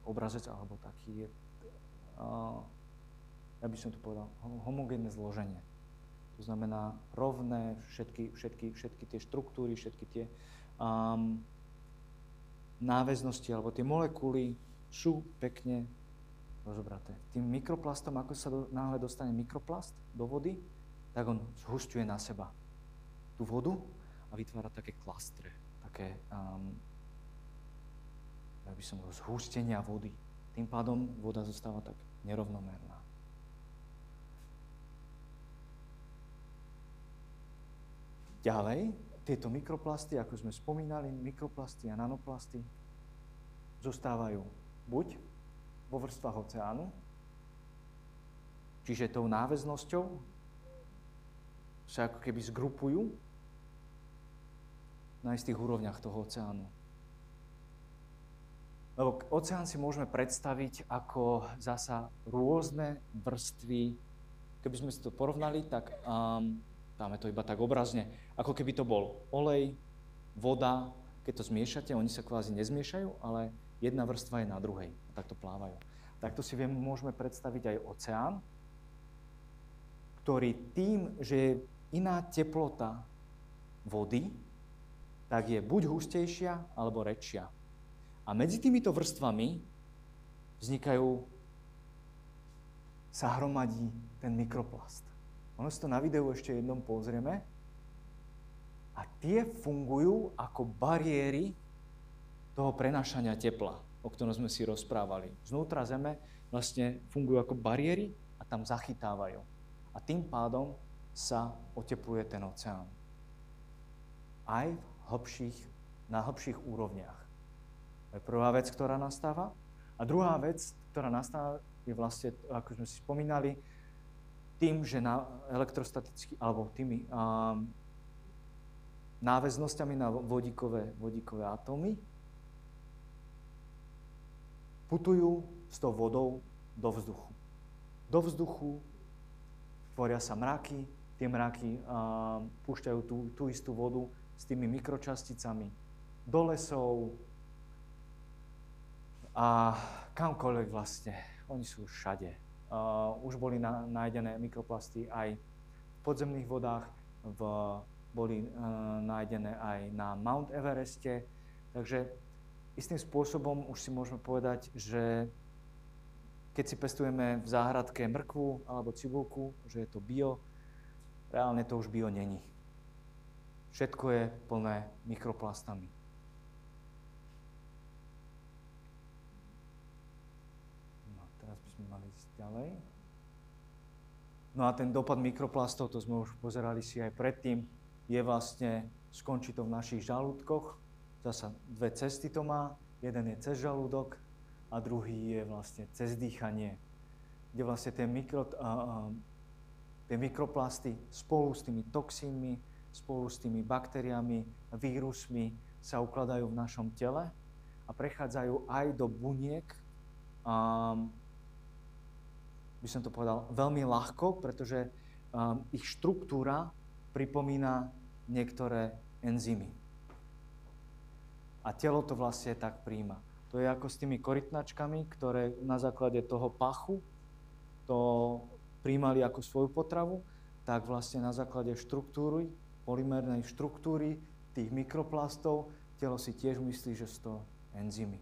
obrazec, alebo taký, ja by som to povedal, homogénne zloženie. To znamená rovné všetky tie štruktúry, všetky tie náväznosti, alebo tie molekuly sú pekne rozobraté. Tým mikroplastom, ako sa náhle dostane mikroplast do vody, tak on zhusťuje na seba tú vodu a vytvára také klastre, také ja by som povedal, zhustenia vody. Tým pádom voda zostáva tak nerovnomerná. Ďalej, tieto mikroplasty, ako sme spomínali, mikroplasty a nanoplasty zostávajú buď vo vrstvách oceánu, čiže tou náväznosťou sa ako keby zgrupujú na istých úrovniach toho oceánu. Lebo oceán si môžeme predstaviť ako zasa rôzne vrstvy. Keby sme si to porovnali, tak dáme to iba tak obrazne, ako keby to bol olej, voda, keď to zmiešate, oni sa kvázi nezmiešajú, ale jedna vrstva je na druhej a takto plávajú. Takto si môžeme predstaviť aj oceán, ktorý tým, že je iná teplota vody, tak je buď hustejšia, alebo redšia. A medzi týmito vrstvami sa hromadí ten mikroplast. Ono si to na videu ešte jednom pozrieme. A tie fungujú ako bariéry toho prenášania tepla, o ktorom sme si rozprávali. Znútra Zeme vlastne fungujú ako bariéry a tam zachytávajú. A tým pádom sa otepluje ten oceán. Aj na hlbších úrovniach. To je prvá vec, ktorá nastáva. A druhá vec, ktorá nastáva, je vlastne, ako sme si spomínali, tým, že elektrostaticky, alebo tými náväznosťami na vodíkové atómy, putujú s tou vodou do vzduchu. Do vzduchu tvoria sa mraky, tie mraky púšťajú tú istú vodu s tými mikročasticami do lesov a kamkoľvek vlastne. Oni sú všade. Už boli nájdené mikroplasty aj v podzemných vodách, boli nájdené aj na Mount Evereste, takže istým spôsobom už si môžeme povedať, že keď si pestujeme v záhradke mrkvu alebo cibulku, že je to bio, reálne to už bio není. Všetko je plné mikroplastami. No, teraz by sme mali ísť ďalej. No a ten dopad mikroplastov, to sme už pozerali si aj predtým, je vlastne, skončí to v našich žalúdkoch. Zasa dve cesty to má. Jeden je cez žalúdok a druhý je vlastne cez dýchanie, kde vlastne tie mikroplasty spolu s tými toxínmi, spolu s tými baktériami, vírusmi sa ukladajú v našom tele a prechádzajú aj do buniek, by som to povedal, veľmi ľahko, pretože ich štruktúra pripomína niektoré enzymy. A telo to vlastne tak príjma. To je ako s tými korytnačkami, ktoré na základe toho pachu to príjmali ako svoju potravu, tak vlastne na základe štruktúry, polymérnej štruktúry tých mikroplastov, telo si tiež myslí, že sú to enzymy.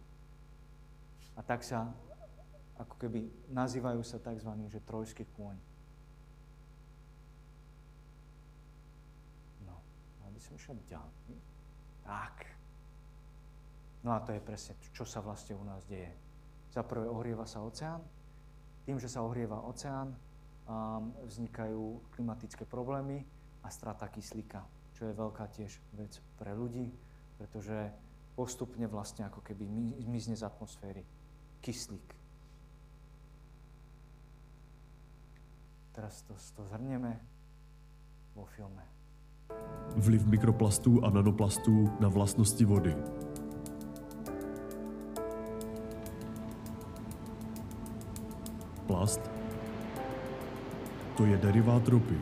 A tak sa, ako keby, nazývajú sa tzv. Že trojský kôň. No, aby som išiel ďalej. Tak. No a to je presne, čo sa vlastne u nás deje. Za prvé ohrieva sa oceán. Tým, že sa ohrieva oceán, vznikajú klimatické problémy a strata kyslíka, čo je veľká tiež vec pre ľudí, pretože postupne vlastne ako keby zmizne z atmosféry kyslík. Teraz to zhrnieme vo filme. Vliv mikroplastů a nanoplastů na vlastnosti vody. Plast to je derivát ropy.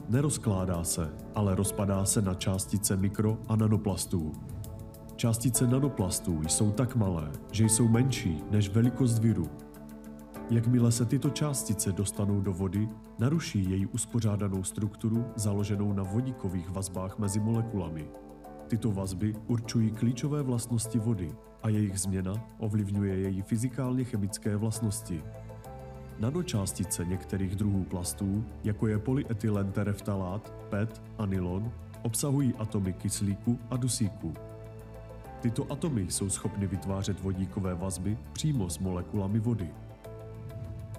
Nerozkládá se, ale rozpadá se na částice mikro- a nanoplastů. Částice nanoplastů jsou tak malé, že jsou menší než velikost viru. Jakmile se tyto částice dostanou do vody, naruší její uspořádanou strukturu založenou na vodíkových vazbách mezi molekulami. Tyto vazby určují klíčové vlastnosti vody a jejich změna ovlivňuje její fyzikálně-chemické vlastnosti. Nanočástice některých druhů plastů, jako je polyetylentereftalát, PET a nylon, obsahují atomy kyslíku a dusíku. Tyto atomy jsou schopny vytvářet vodíkové vazby přímo s molekulami vody.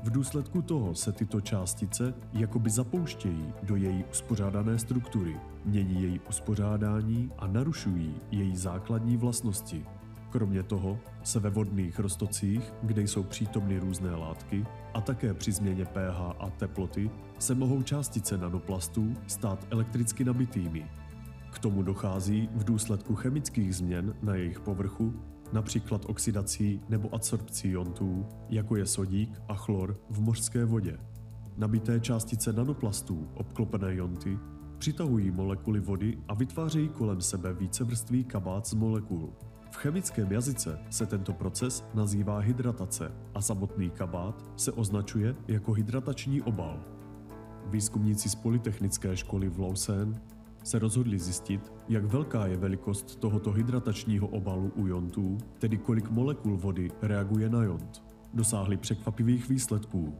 V důsledku toho se tyto částice jakoby zapouštějí do její uspořádané struktury, mění její uspořádání a narušují její základní vlastnosti. Kromě toho se ve vodných roztocích, kde jsou přítomny různé látky, a také při změně pH a teploty se mohou částice nanoplastů stát elektricky nabitými. K tomu dochází v důsledku chemických změn na jejich povrchu, například oxidací nebo adsorpcí iontů, jako je sodík a chlor v mořské vodě. Nabité částice nanoplastů obklopené ionty přitahují molekuly vody a vytvářejí kolem sebe vícevrstvý kabát z molekul. V chemickém jazyce se tento proces nazývá hydratace a samotný kabát se označuje jako hydratační obal. Výzkumníci z Polytechnické školy v Lausanne se rozhodli zjistit, jak velká je velikost tohoto hydratačního obalu u iontů, tedy kolik molekul vody reaguje na iont. Dosáhli překvapivých výsledků.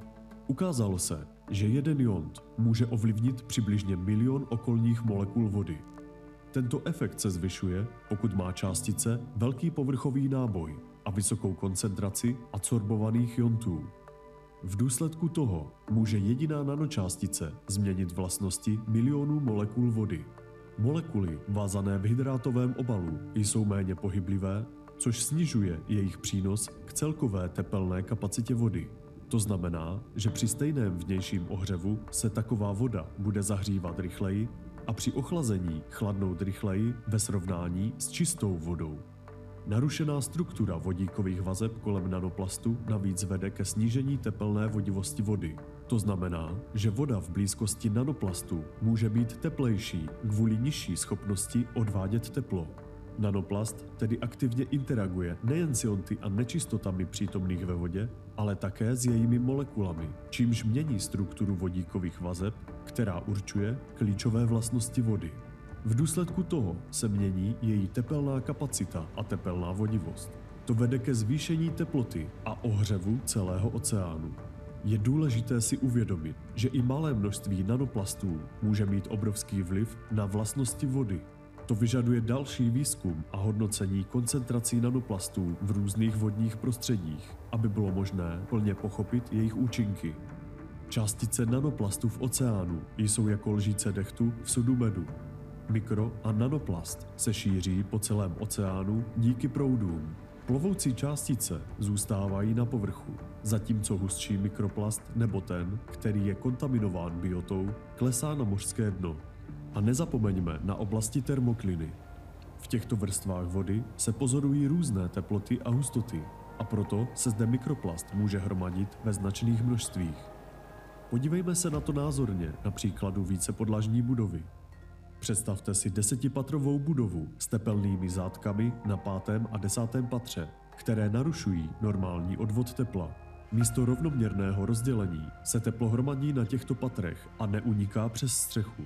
Ukázalo se, že jeden iont může ovlivnit přibližně 1 000 000 okolních molekul vody. Tento efekt se zvyšuje, pokud má částice velký povrchový náboj a vysokou koncentraci adsorbovaných iontů. V důsledku toho může jediná nanočástice změnit vlastnosti milionů molekul vody. Molekuly vázané v hydrátovém obalu jsou méně pohyblivé, což snižuje jejich přínos k celkové tepelné kapacitě vody. To znamená, že při stejném vnějším ohřevu se taková voda bude zahřívat rychleji a při ochlazení chladnout rychleji ve srovnání s čistou vodou. Narušená struktura vodíkových vazeb kolem nanoplastu navíc vede ke snížení tepelné vodivosti vody. To znamená, že voda v blízkosti nanoplastu může být teplejší kvůli nižší schopnosti odvádět teplo. Nanoplast tedy aktivně interaguje nejen s ionty a nečistotami přítomných ve vodě, ale také s jejími molekulami, čímž mění strukturu vodíkových vazeb, která určuje klíčové vlastnosti vody. V důsledku toho se mění její tepelná kapacita a tepelná vodivost. To vede ke zvýšení teploty a ohřevu celého oceánu. Je důležité si uvědomit, že i malé množství nanoplastů může mít obrovský vliv na vlastnosti vody. To vyžaduje další výzkum a hodnocení koncentrací nanoplastů v různých vodních prostředích, aby bylo možné plně pochopit jejich účinky. Částice nanoplastů v oceánu jsou jako lžíce dehtu v sudu medu. Mikro- a nanoplast se šíří po celém oceánu díky proudům. Plovoucí částice zůstávají na povrchu, zatímco hustší mikroplast nebo ten, který je kontaminován biotou, klesá na mořské dno. A nezapomeňme na oblasti termokliny. V těchto vrstvách vody se pozorují různé teploty a hustoty a proto se zde mikroplast může hromadit ve značných množstvích. Podívejme se na to názorně na příkladu vícepodlažní budovy. Představte si 10patrovou budovu s tepelnými zátkami na 5. a 10. patře, které narušují normální odvod tepla. Místo rovnoměrného rozdělení se teplo hromadí na těchto patrech a neuniká přes střechu.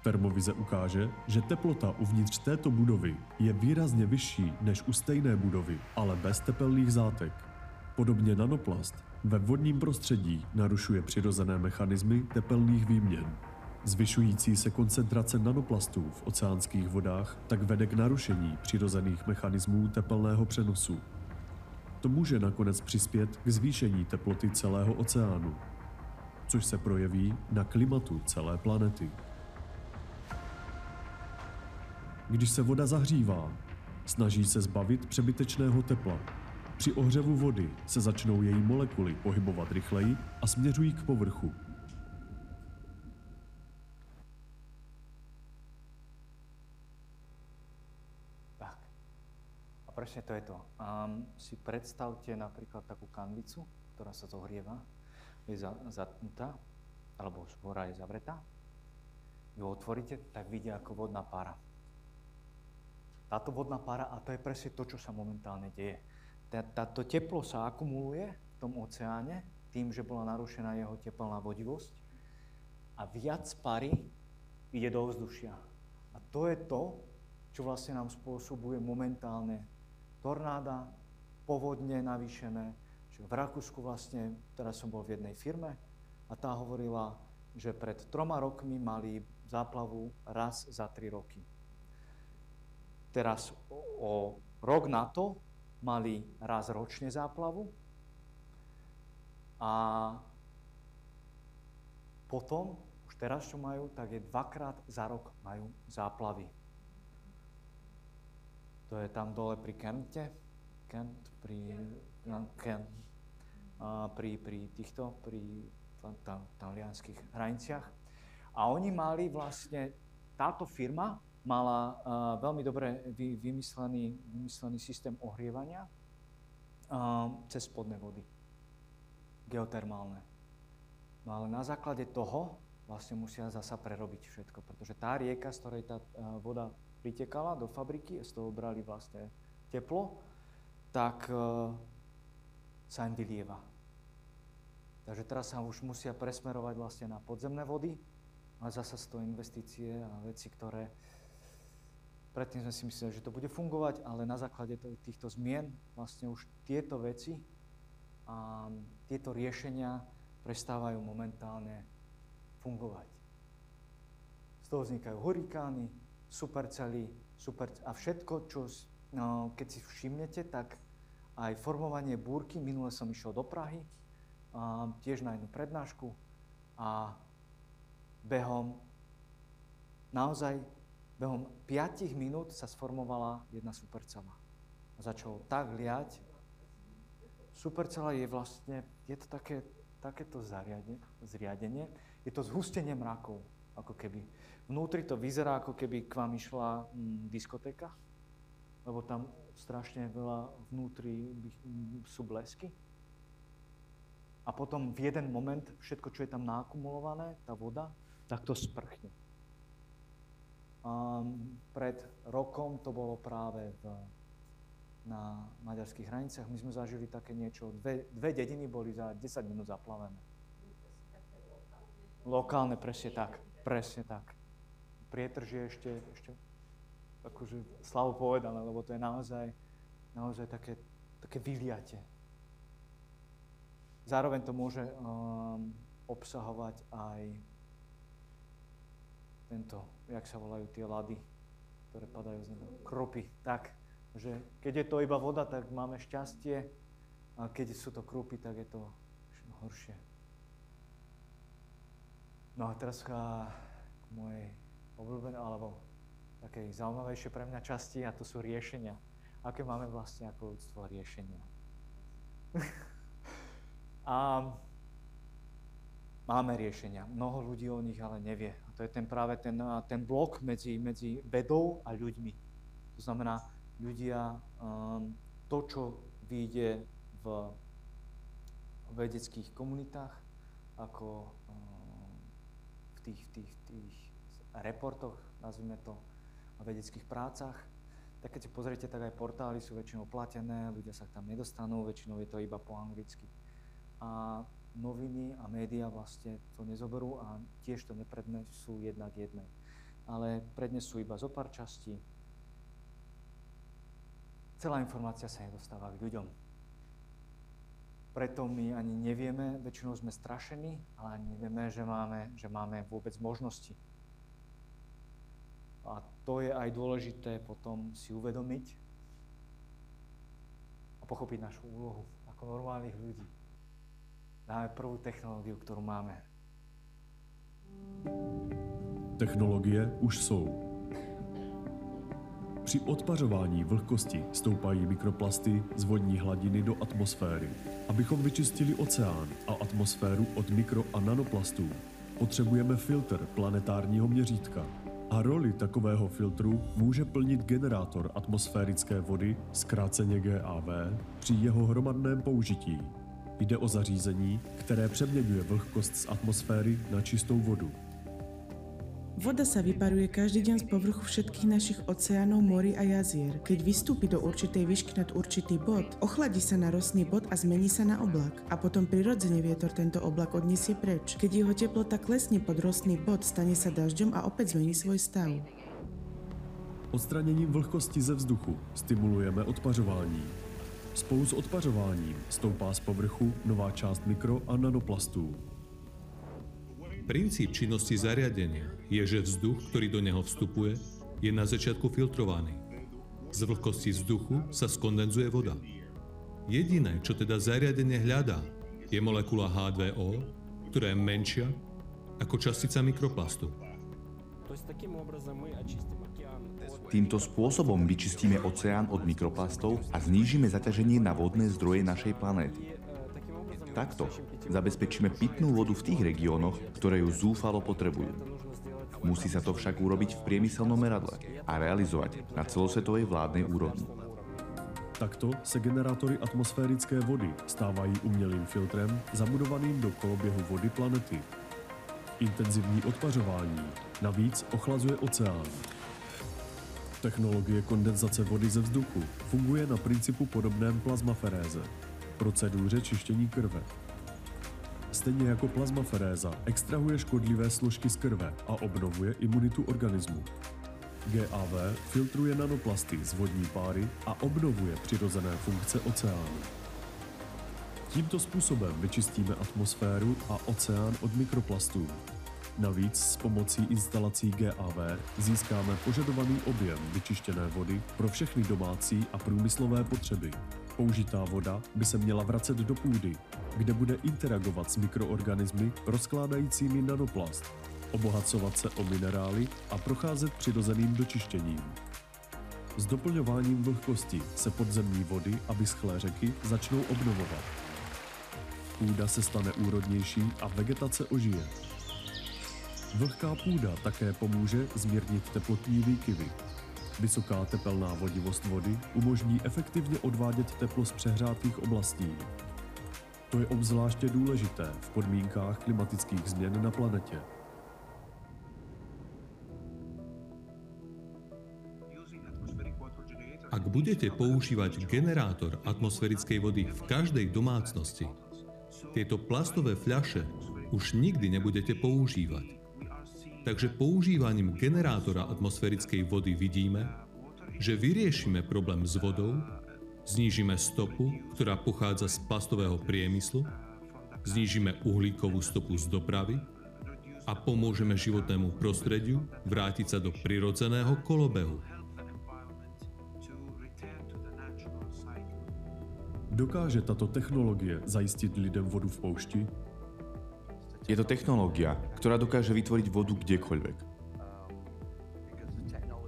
Termovize ukáže, že teplota uvnitř této budovy je výrazně vyšší než u stejné budovy, ale bez tepelných zátek. Podobně nanoplast ve vodním prostředí narušuje přirozené mechanismy tepelných výměn. Zvyšující se koncentrace nanoplastů v oceánských vodách tak vede k narušení přirozených mechanismů tepelného přenosu. To může nakonec přispět k zvýšení teploty celého oceánu, což se projeví na klimatu celé planety. Když se voda zahřívá, snaží se zbavit přebytečného tepla. Při ohřevu vody se začnou její molekuly pohybovat rychleji a směřují k povrchu. Tak. A presne to je to. Si predstavte napríklad takú kanvicu, ktorá sa zohrieva, je zatknutá, alebo zhora je zavretá. Ju otvoríte, tak vidia ako vodná pára. Táto vodná pára, a to je presne to, čo sa momentálne deje. Táto teplo sa akumuluje v tom oceáne tým, že bola narušená jeho tepelná vodivosť a viac pary ide do ovzdušia. A to je to, čo vlastne nám spôsobuje momentálne tornáda, povodne navýšené. V Rakúsku vlastne, teraz som bol v jednej firme a tá hovorila, že pred 3 rokmi mali záplavu raz za 3 roky. Teraz o rok na to mali raz ročne záplavu a potom, už teraz čo majú, tak je 2-krát za rok majú záplavy. To je tam dole pri Kente, pri talianských hraniciach. A oni mali vlastne, táto firma mala veľmi dobre vymyslený systém ohrievania cez spodné vody, geotermálne. No ale na základe toho vlastne musia zasa prerobiť všetko, pretože tá rieka, z ktorej tá voda pritekala do fabriky, z toho brali vlastne teplo, tak sa im vylieva. Takže teraz sa už musia presmerovať vlastne na podzemné vody, ale zasa sú to investície a veci, ktoré predtým sme si mysleli, že to bude fungovať, ale na základe týchto zmien vlastne už tieto veci a tieto riešenia prestávajú momentálne fungovať. Z toho vznikajú hurikány, supercely, a všetko, čo, keď si všimnete, tak aj formovanie búrky. Minule som išiel do Prahy, tiež na jednu prednášku a behom 5 minút sa sformovala jedna supercela. A začalo tak liať. Supercela je vlastne, je to takéto zriadenie, je to zhustenie mrakov. Ako keby. Vnútri to vyzerá, ako keby k vám išla diskotéka, lebo tam strašne veľa vnútri sú blesky. A potom v jeden moment všetko, čo je tam nakumulované, tá voda, tak to sprchne. Pred rokom to bolo práve na maďarských hraniciach. My sme zažili také niečo. Dve dediny boli za 10 minút zaplavené. Lokálne, presne tak. Presne tak. Prietržie ešte akože slavo povedané, lebo to je naozaj také vyliate. Zároveň to môže obsahovať aj tento, jak sa volajú tie ľady, ktoré padajú z neba. Krupy. Tak, že keď je to iba voda, tak máme šťastie, a keď sú to krupy, tak je to horšie. No a teraz k mojej obľúbenej, alebo takej zaujímavejšie pre mňa časti, a to sú riešenia. Aké máme vlastne ako ľudstvo riešenia? A máme riešenia. Mnoho ľudí o nich ale nevie. A to je práve ten blok medzi vedou a ľuďmi. To znamená, ľudia, to, čo vyjde v vedeckých komunitách, ako v tých reportoch, nazvime to, a vedeckých prácach, tak keď si pozriete, tak aj portály sú väčšinou platené, ľudia sa tam nedostanú, väčšinou je to iba po anglicky. A noviny a médiá vlastne to nezoberú a tiež to neprednesú jednak jednej. Ale prednesú iba zo pár častí. Celá informácia sa nedostáva k ľuďom. Preto my ani nevieme, väčšinou sme strašení, ale ani nevieme, že máme vôbec možnosti. A to je aj dôležité potom si uvedomiť a pochopiť našu úlohu ako normálnych ľudí. Dáme prvú technológiu, ktorú máme. Technologie už jsou. Při odpařování vlhkosti stoupají mikroplasty z vodní hladiny do atmosféry. Abychom vyčistili oceán a atmosféru od mikro- a nanoplastů, potřebujeme filtr planetárního měřítka. A roli takového filtru může plnit generátor atmosférické vody, zkráceně GAV, při jeho hromadném použití. Jde o zařízení, které přeměňuje vlhkost z atmosféry na čistou vodu. Voda sa vyparuje každý deň z povrchu všetkých našich oceánov, morí a jazier. Keď vystúpi do určitej výšky nad určitý bod, ochladí sa na rosný bod a zmení sa na oblak. A potom prirodzene vietor tento oblak odniesie preč. Keď jeho teplota klesne pod rostný bod, stane sa dažďom a opäť zmení svoj stav. Odstraněním vlhkosti ze vzduchu stimulujeme odpařování. Spolu s odpařováním stoupá z povrchu nová část mikro- a nanoplastů. Princíp činnosti zariadenia je, že vzduch, ktorý do neho vstupuje, je na začiatku filtrovaný. Z vlhkosti vzduchu sa skondenzuje voda. Jediné, čo teda zariadenie hľadá, je molekula H2O, ktorá je menšia ako častica mikroplastu. Týmto spôsobom vyčistíme oceán od mikroplastov a znížime zaťaženie na vodné zdroje našej planéty. Takto zabezpečíme pitnú vodu v tých regiónoch, ktoré ju zúfalo potrebujú. Musí sa to však urobiť v priemyselnom meradle a realizovať na celosvetovej vládnej úrovni. Takto se generátory atmosférické vody stávají umělým filtrem zabudovaným do koloběhu vody planety. Intenzivní odpařování navíc ochlazuje oceán. Technologie kondenzace vody ze vzduchu funguje na principu podobném plazmaferéze, proceduře čištění krve. Stejně jako plazmaferéza extrahuje škodlivé složky z krve a obnovuje imunitu organismu. GAV filtruje nanoplasty z vodní páry a obnovuje přirozené funkce oceánu. Tímto způsobem vyčistíme atmosféru a oceán od mikroplastů. Navíc s pomocí instalací GAV získáme požadovaný objem vyčištěné vody pro všechny domácí a průmyslové potřeby. Použitá voda by se měla vracet do půdy, kde bude interagovat s mikroorganismy rozkládajícími nanoplast, obohacovat se o minerály a procházet přirozeným dočištěním. S doplňováním vlhkosti se podzemní vody a vyschlé řeky začnou obnovovat. Půda se stane úrodnější a vegetace ožije. Vlhká půda také pomůže zmírnit teplotní výkyvy. Vysoká tepelná vodivost vody umožní efektivně odvádět teplo z přehrátých oblastí. To je obzvláště důležité v podmínkách klimatických změn na planetě. Ak budete používať generátor atmosférickej vody v každej domácnosti, tieto plastové fľaše už nikdy nebudete používať. Takže používaním generátora atmosférickej vody vidíme, že vyriešime problém s vodou, znížime stopu, ktorá pochádza z plastového priemyslu, znížime uhlíkovú stopu z dopravy a pomôžeme životnému prostrediu vrátiť sa do prirodzeného kolobehu. Dokáže tato technologie zajistit lidem vodu v poušti? Je to technológia, ktorá dokáže vytvoriť vodu kdekoľvek.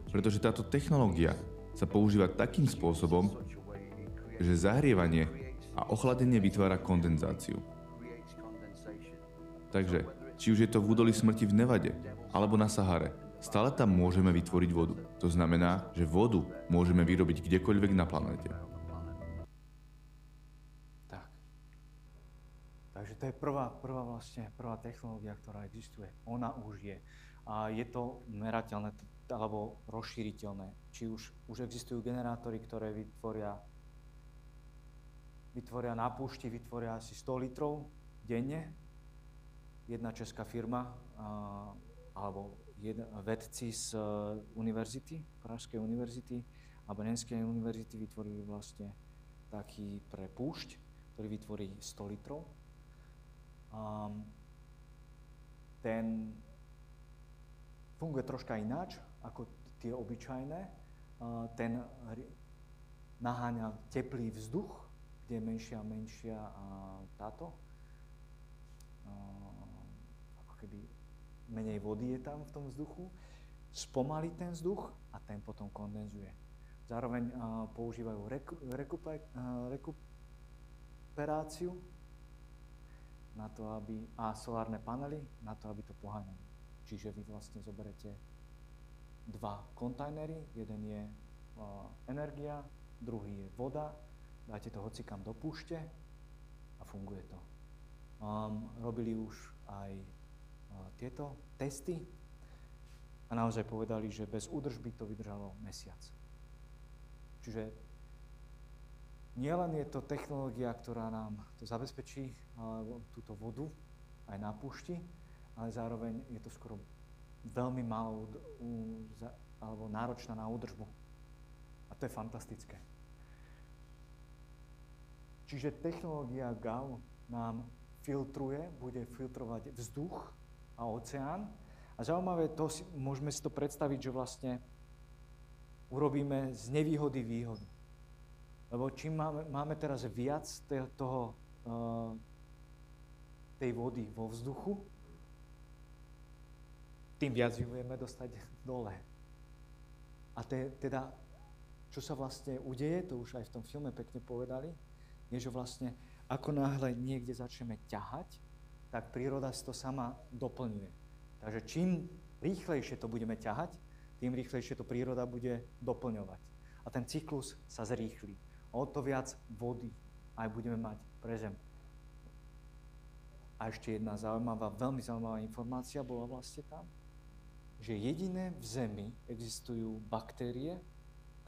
Pretože táto technológia sa používa takým spôsobom, že zahrievanie a ochladenie vytvára kondenzáciu. Takže, či už je to v údolí smrti v Nevade alebo na Sahare, stále tam môžeme vytvoriť vodu. To znamená, že vodu môžeme vyrobiť kdekoľvek na planéte. Takže to je prvá technológia, ktorá existuje. Ona už je. A je to merateľné alebo rozšíriteľné. Či už existujú generátory, ktoré vytvoria na púšti, vytvoria asi 100 litrov denne. Jedna česká firma alebo vedci z univerzity, Pražskej univerzity a Brněnskej univerzity vytvorili vlastne taký pre púšť, ktorý vytvorí 100 litrov. Ten funguje troška ináč ako tie obyčajné. Ten naháňa teplý vzduch, kde je menšia a menšia táto. Ako keby menej vody je tam v tom vzduchu. Spomalí ten vzduch a ten potom kondenzuje. Zároveň používajú rekuperáciu na to, a solárne panely na to, aby to poháňali. Čiže vy vlastne zoberete 2 kontajnery, jeden je energia, druhý je voda, dáte to hocikam do púšte a funguje to. Robili už aj tieto testy a naozaj povedali, že bez údržby to vydržalo mesiac. Čiže nielen je to technológia, ktorá nám to zabezpečí, túto vodu aj na púšti, ale zároveň je to skoro veľmi málo alebo náročná na údržbu. A to je fantastické. Čiže technológia GAL nám bude filtrovať vzduch a oceán. A zaujímavé, môžeme si to predstaviť, že vlastne urobíme z nevýhody výhodu. Lebo čím máme teraz viac tej vody vo vzduchu, tým viac ju vieme dostať dole. A teda, čo sa vlastne udeje, to už aj v tom filme pekne povedali, je, že vlastne ako náhle niekde začneme ťahať, tak príroda si to sama doplňuje. Takže čím rýchlejšie to budeme ťahať, tým rýchlejšie to príroda bude doplňovať. A ten cyklus sa zrýchli. O to viac vody aj budeme mať pre Zem. A ešte jedna veľmi zaujímavá informácia bola vlastne tam, že jediné v Zemi existujú baktérie,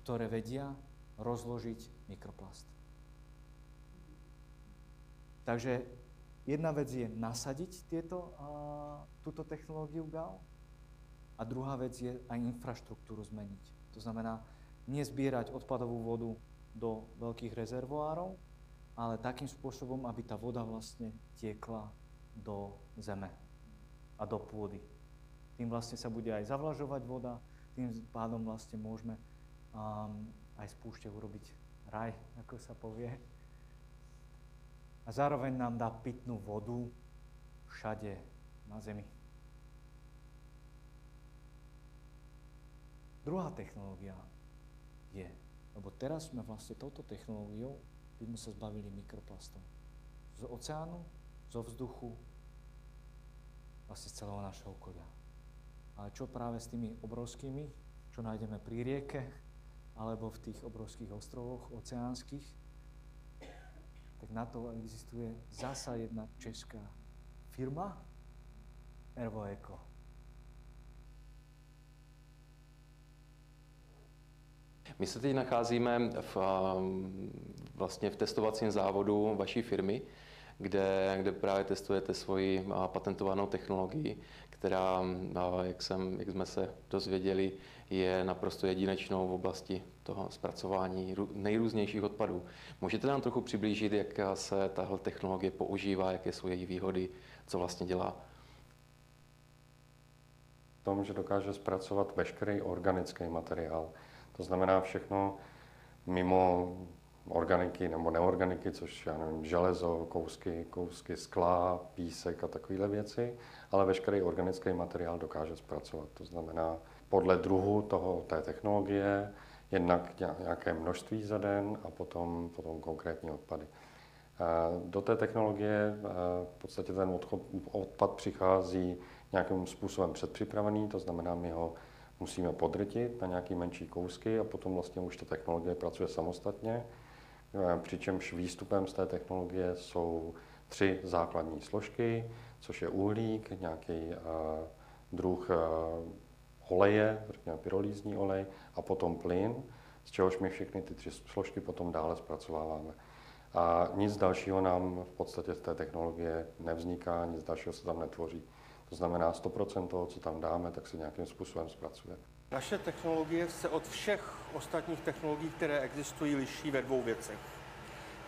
ktoré vedia rozložiť mikroplast. Takže jedna vec je nasadiť túto technológiu GAL a druhá vec je aj infraštruktúru zmeniť. To znamená, nezbierať odpadovú vodu do veľkých rezervoárov, ale takým spôsobom, aby tá voda vlastne tiekla do zeme a do pôdy. Tým vlastne sa bude aj zavlažovať voda, tým pádom vlastne môžeme aj z púšte urobiť raj, ako sa povie. A zároveň nám dá pitnú vodu všade na Zemi. Druhá technológia je, lebo teraz sme vlastne touto technológiou by sme sa zbavili mikroplastov. Z oceánu, zo vzduchu, vlastne z celého našeho okolia. Ale čo práve s tými obrovskými, čo nájdeme pri rieke, alebo v tých obrovských ostrovoch oceánskych, tak na to existuje zasa jedna česká firma, Ervoeco. My se teď nacházíme vlastně v testovacím závodu vaší firmy, kde právě testujete svoji patentovanou technologii, která, jak jsme se dozvěděli, je naprosto jedinečnou v oblasti toho zpracování nejrůznějších odpadů. Můžete nám trochu přiblížit, jak se tahle technologie používá, jaké jsou její výhody, co vlastně dělá? V tom, že dokáže zpracovat veškerý organický materiál. To znamená všechno mimo organiky nebo neorganiky, což já nevím, železo, kousky skla, písek a takovéhle věci, ale veškerý organický materiál dokáže zpracovat. To znamená podle druhu té technologie jednak nějaké množství za den a potom konkrétní odpady. Do té technologie v podstatě ten odpad přichází nějakým způsobem předpřipravený, to znamená, my ho musíme podrtit na nějaké menší kousky a potom vlastně už ta technologie pracuje samostatně. Přičemž výstupem z té technologie jsou 3 základní složky, což je uhlík, nějaký druh oleje, řekněme pyrolízní olej, a potom plyn, z čehož my všechny ty 3 složky potom dále zpracováváme. A nic dalšího nám v podstatě z té technologie nevzniká, nic dalšího se tam netvoří. To znamená, 100% toho, co tam dáme, tak se nějakým způsobem zpracuje. Naše technologie se od všech ostatních technologií, které existují, liší ve 2 věcech.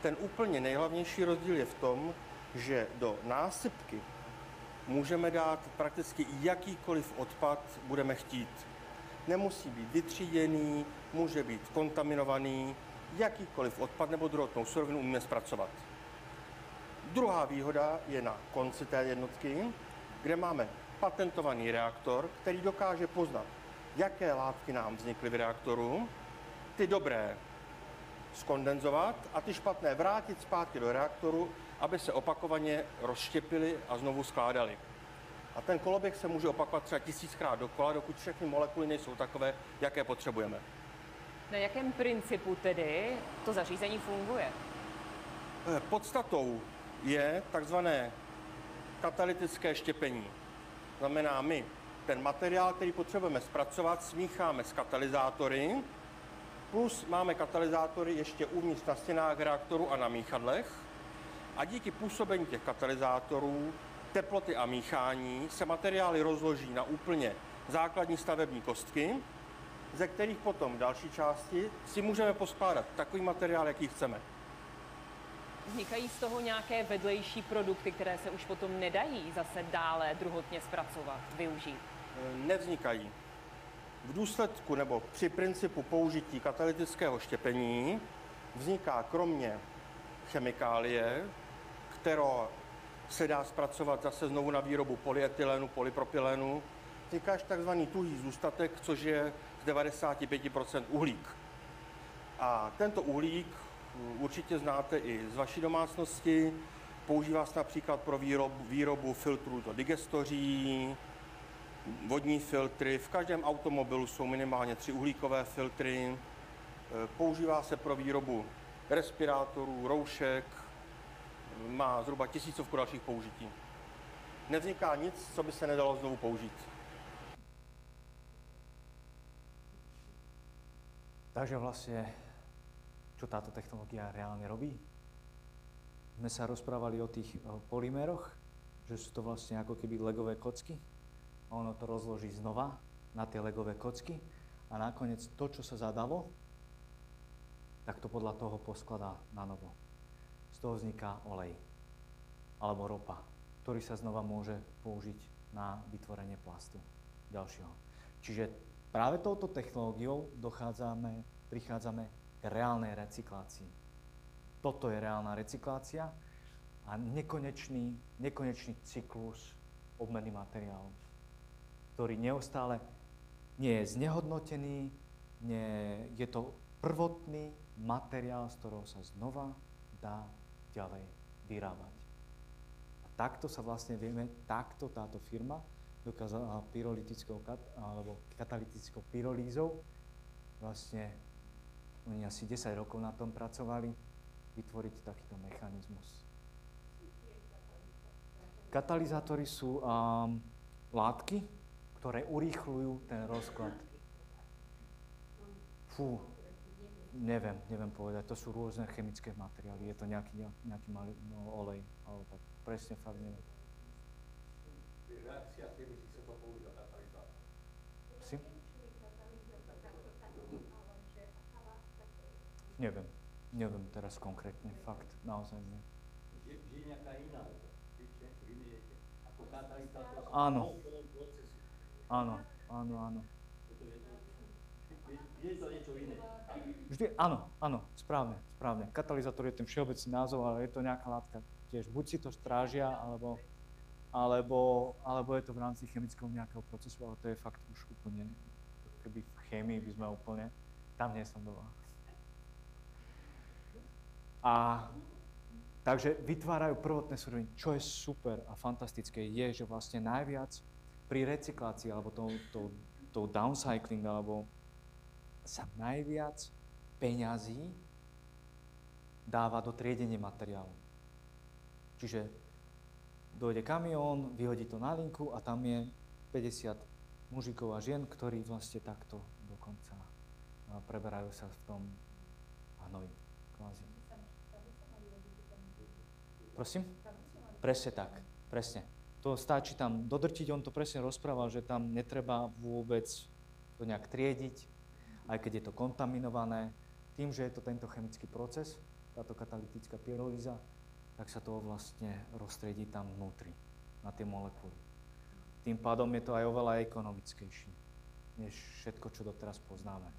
Ten úplně nejhlavnější rozdíl je v tom, že do násypky můžeme dát prakticky jakýkoliv odpad budeme chtít. Nemusí být vytříděný, může být kontaminovaný, jakýkoliv odpad nebo druhotnou surovinu umíme zpracovat. Druhá výhoda je na konci té jednotky, kde máme patentovaný reaktor, který dokáže poznat, jaké látky nám vznikly v reaktoru, ty dobré skondenzovat a ty špatné vrátit zpátky do reaktoru, aby se opakovaně rozštěpily a znovu skládaly. A ten koloběh se může opakovat třeba 1000krát dokola, dokud všechny molekuly nejsou takové, jaké potřebujeme. Na jakém principu tedy to zařízení funguje? Podstatou je takzvané katalytické štěpení. Znamená, my ten materiál, který potřebujeme zpracovat, smícháme s katalyzátory, plus máme katalyzátory ještě uvnitř na stěnách reaktoru a na míchadlech. A díky působení těch katalyzátorů, teploty a míchání se materiály rozloží na úplně základní stavební kostky, ze kterých potom v další části si můžeme poskládat takový materiál, jaký chceme. Vznikají z toho nějaké vedlejší produkty, které se už potom nedají zase dále druhotně zpracovat, využít? Nevznikají. V důsledku nebo při principu použití katalytického štěpení vzniká kromě chemikálie, kterou se dá zpracovat zase znovu na výrobu polyetylenu, polypropylenu, vzniká takzvaný tuhý zůstatek, což je z 95% uhlík. A tento uhlík určitě znáte i z vaší domácnosti, používá se například pro výrobu filtrů do digestoří, vodní filtry, v každém automobilu jsou minimálně 3 uhlíkové filtry, používá se pro výrobu respirátorů, roušek, má zhruba 1000 dalších použití. Nevzniká nic, co by se nedalo znovu použít. Takže vlastne, čo táto technológia reálne robí? Sme sa rozprávali o tých polyméroch, že sú to vlastne ako keby legové kocky. A ono to rozloží znova na tie legové kocky a nakoniec to, čo sa zadalo, tak to podľa toho poskladá na novo. Z toho vzniká olej alebo ropa, ktorý sa znova môže použiť na vytvorenie plastu ďalšieho. Čiže práve touto technológiou prichádzame k reálnej recyklácii. Toto je reálna recyklácia a nekonečný cyklus obmeny materiálu, ktorý neustále nie je znehodnotený, je to prvotný materiál, z ktorého sa znova dá ďalej vyrábať. A takto sa vlastne vieme, takto táto firma dokázala pyrolytickou alebo katalytickou pyrolízou. Vlastne oni asi 10 rokov na tom pracovali, vytvoriť takýto mechanizmus. Katalizátory sú látky, ktoré urýchľujú ten rozklad. Neviem povedať, to sú rôzne chemické materiály, je to nejaký malý olej, alebo tak presne fakt neviem. Reakcia chemických sa to používa katalizátor. Si? Neviem teraz konkrétne, fakt, naozaj nie. Je nejaká iná, vymieniete, ako katalizátor? Áno. Áno. Je to niečo iné? Vždy, áno, správne. Katalizátor je ten všeobecný názov, ale je to nejaká látka tiež. Buď si to strážia, alebo je to v rámci chemického nejakého procesu, ale to je fakt už úplne, keby v chémii by sme úplne, tam nie som doma. A takže vytvárajú prvotné suroviny. Čo je super a fantastické je, že vlastne najviac pri recyklácii alebo tou downcycling alebo sa najviac peňazí dáva do triedenia materiálu. Čiže dojde kamión, vyhodí to na linku a tam je 50 mužikov a žien, ktorí vlastne takto dokonca preberajú sa v tom hnoji. Kvázi. Prosím? Presne tak, presne. To stačí tam dodrtiť, on to presne rozprával, že tam netreba vôbec to nejak triediť, aj keď je to kontaminované. Tým, že je to tento chemický proces, táto katalytická pyrolíza, tak sa to vlastne roztriedí tam vnútri, na tie molekuly. Tým pádom je to aj oveľa ekonomickejšie, než všetko, čo doteraz poznáme.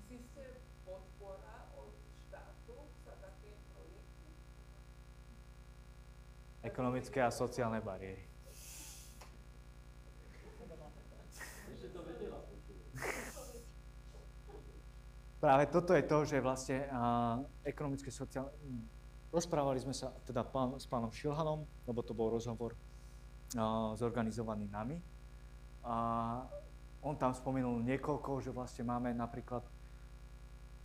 Existuje podpora od štátu za také projekty? Ekonomické a sociálne bariéry. Práve toto je to, že vlastne ekonomické sociálne... Rozprávali sme sa teda s pánom Šilhanom, lebo to bol rozhovor zorganizovaný nami. A on tam spomenul niekoľko, že vlastne máme napríklad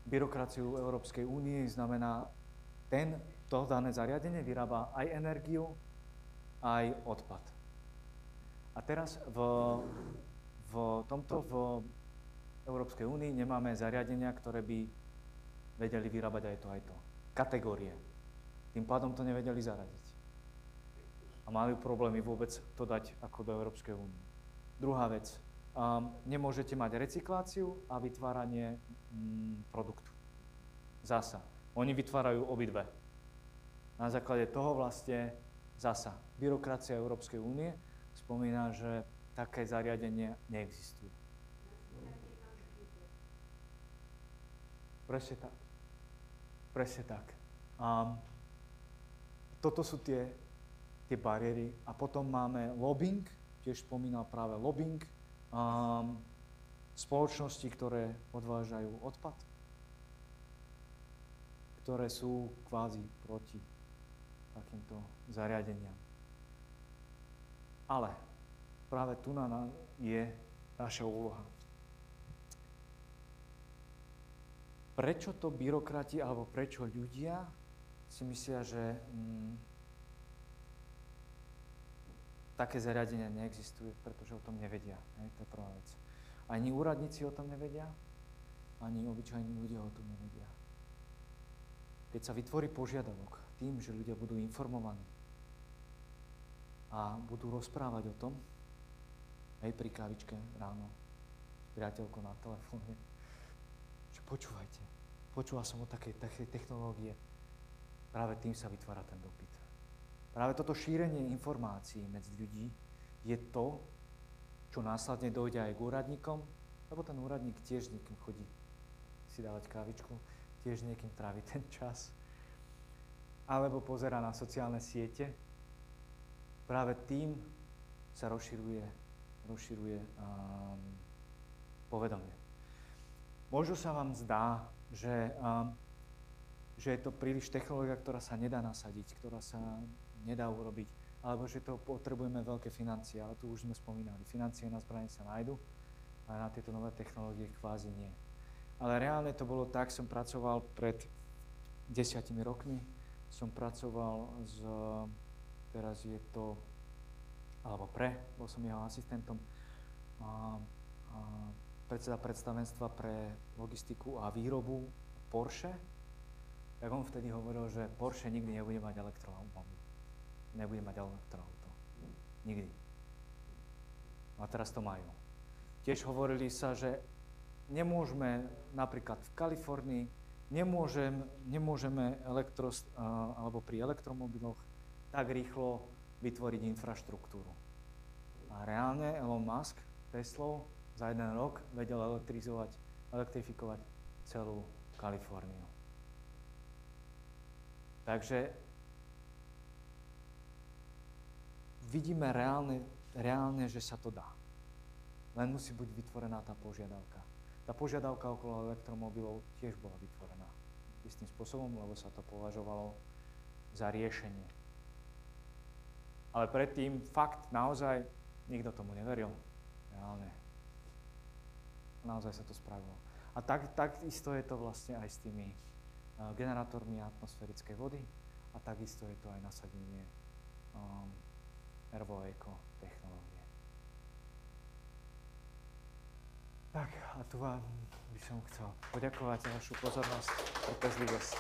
byrokraciu Európskej únie, znamená to dané zariadenie vyrába aj energiu, aj odpad. A teraz v Európskej únii nemáme zariadenia, ktoré by vedeli vyrábať aj to. Kategórie. Tým pádom to nevedeli zaradiť. A mali problémy vôbec to dať ako do Európskej únie. Druhá vec. Nemôžete mať recykláciu a vytváranie produktu. Zasa. Oni vytvárajú obidve. Na základe toho vlastne zasa. Byrokracia Európskej únie spomína, že také zariadenie neexistuje. Presne tak. Toto sú tie bariéry. A potom máme lobbying, tiež spomínal práve lobbying, spoločnosti, ktoré odvážajú odpad, ktoré sú kvázi proti takýmto zariadeniam. Ale práve tu je naša úloha. Prečo to byrokrati alebo prečo ľudia si myslia, že také zariadenia neexistuje, pretože o tom nevedia. To je prvá vec. Ani úradníci o tom nevedia, ani obyčajní ľudia o tom nevedia. Keď sa vytvorí požiadavok tým, že ľudia budú informovaní a budú rozprávať o tom, aj pri kávičke ráno s priateľkou na telefóne, že počúvajte, počúval som o takej technológie, práve tým sa vytvára ten dopyt. Práve toto šírenie informácií medzi ľudí je to, čo následne dojde aj k úradníkom, lebo ten úradník tiež niekým chodí si dávať kávičku, tiež niekým trávi ten čas, alebo pozerá na sociálne siete. Práve tým sa rozširuje povedomie. Možno sa vám zdá, že je to príliš technológia, ktorá sa nedá nasadiť, ktorá sa nedá urobiť, alebo že to potrebujeme veľké financie, ale tu už sme spomínali, financie na zbrane sa nájdu, ale na tieto nové technológie kvázi nie. Ale reálne to bolo tak, som pracoval pred 10 rokmi, som pracoval teraz je to, bol som jeho asistentom, predseda predstavenstva pre logistiku a výrobu Porsche, tak on vtedy hovoril, že Porsche nikdy nebude mať elektromobil. Nebude mať elektroauto. Nikdy. A teraz to majú. Tiež hovorili sa, že nemôžeme napríklad v Kalifornii, nemôžeme alebo pri elektromobiloch tak rýchlo vytvoriť infraštruktúru. A reálne Elon Musk Teslou za 1 rok vedel elektrifikovať celú Kaliforniu. Takže vidíme reálne, že sa to dá. Len musí byť vytvorená tá požiadavka. Tá požiadavka okolo elektromobilov tiež bola vytvorená istým spôsobom, lebo sa to považovalo za riešenie. Ale predtým fakt naozaj nikto tomu neveril. Reálne. Naozaj sa to spravilo. A takisto je to vlastne aj s tými generátormi atmosférickej vody a takisto je to aj nasadenie RVO-Eco technológie. Tak a tu vám by som chcel poďakovať za vašu pozornosť, trpezlivosť.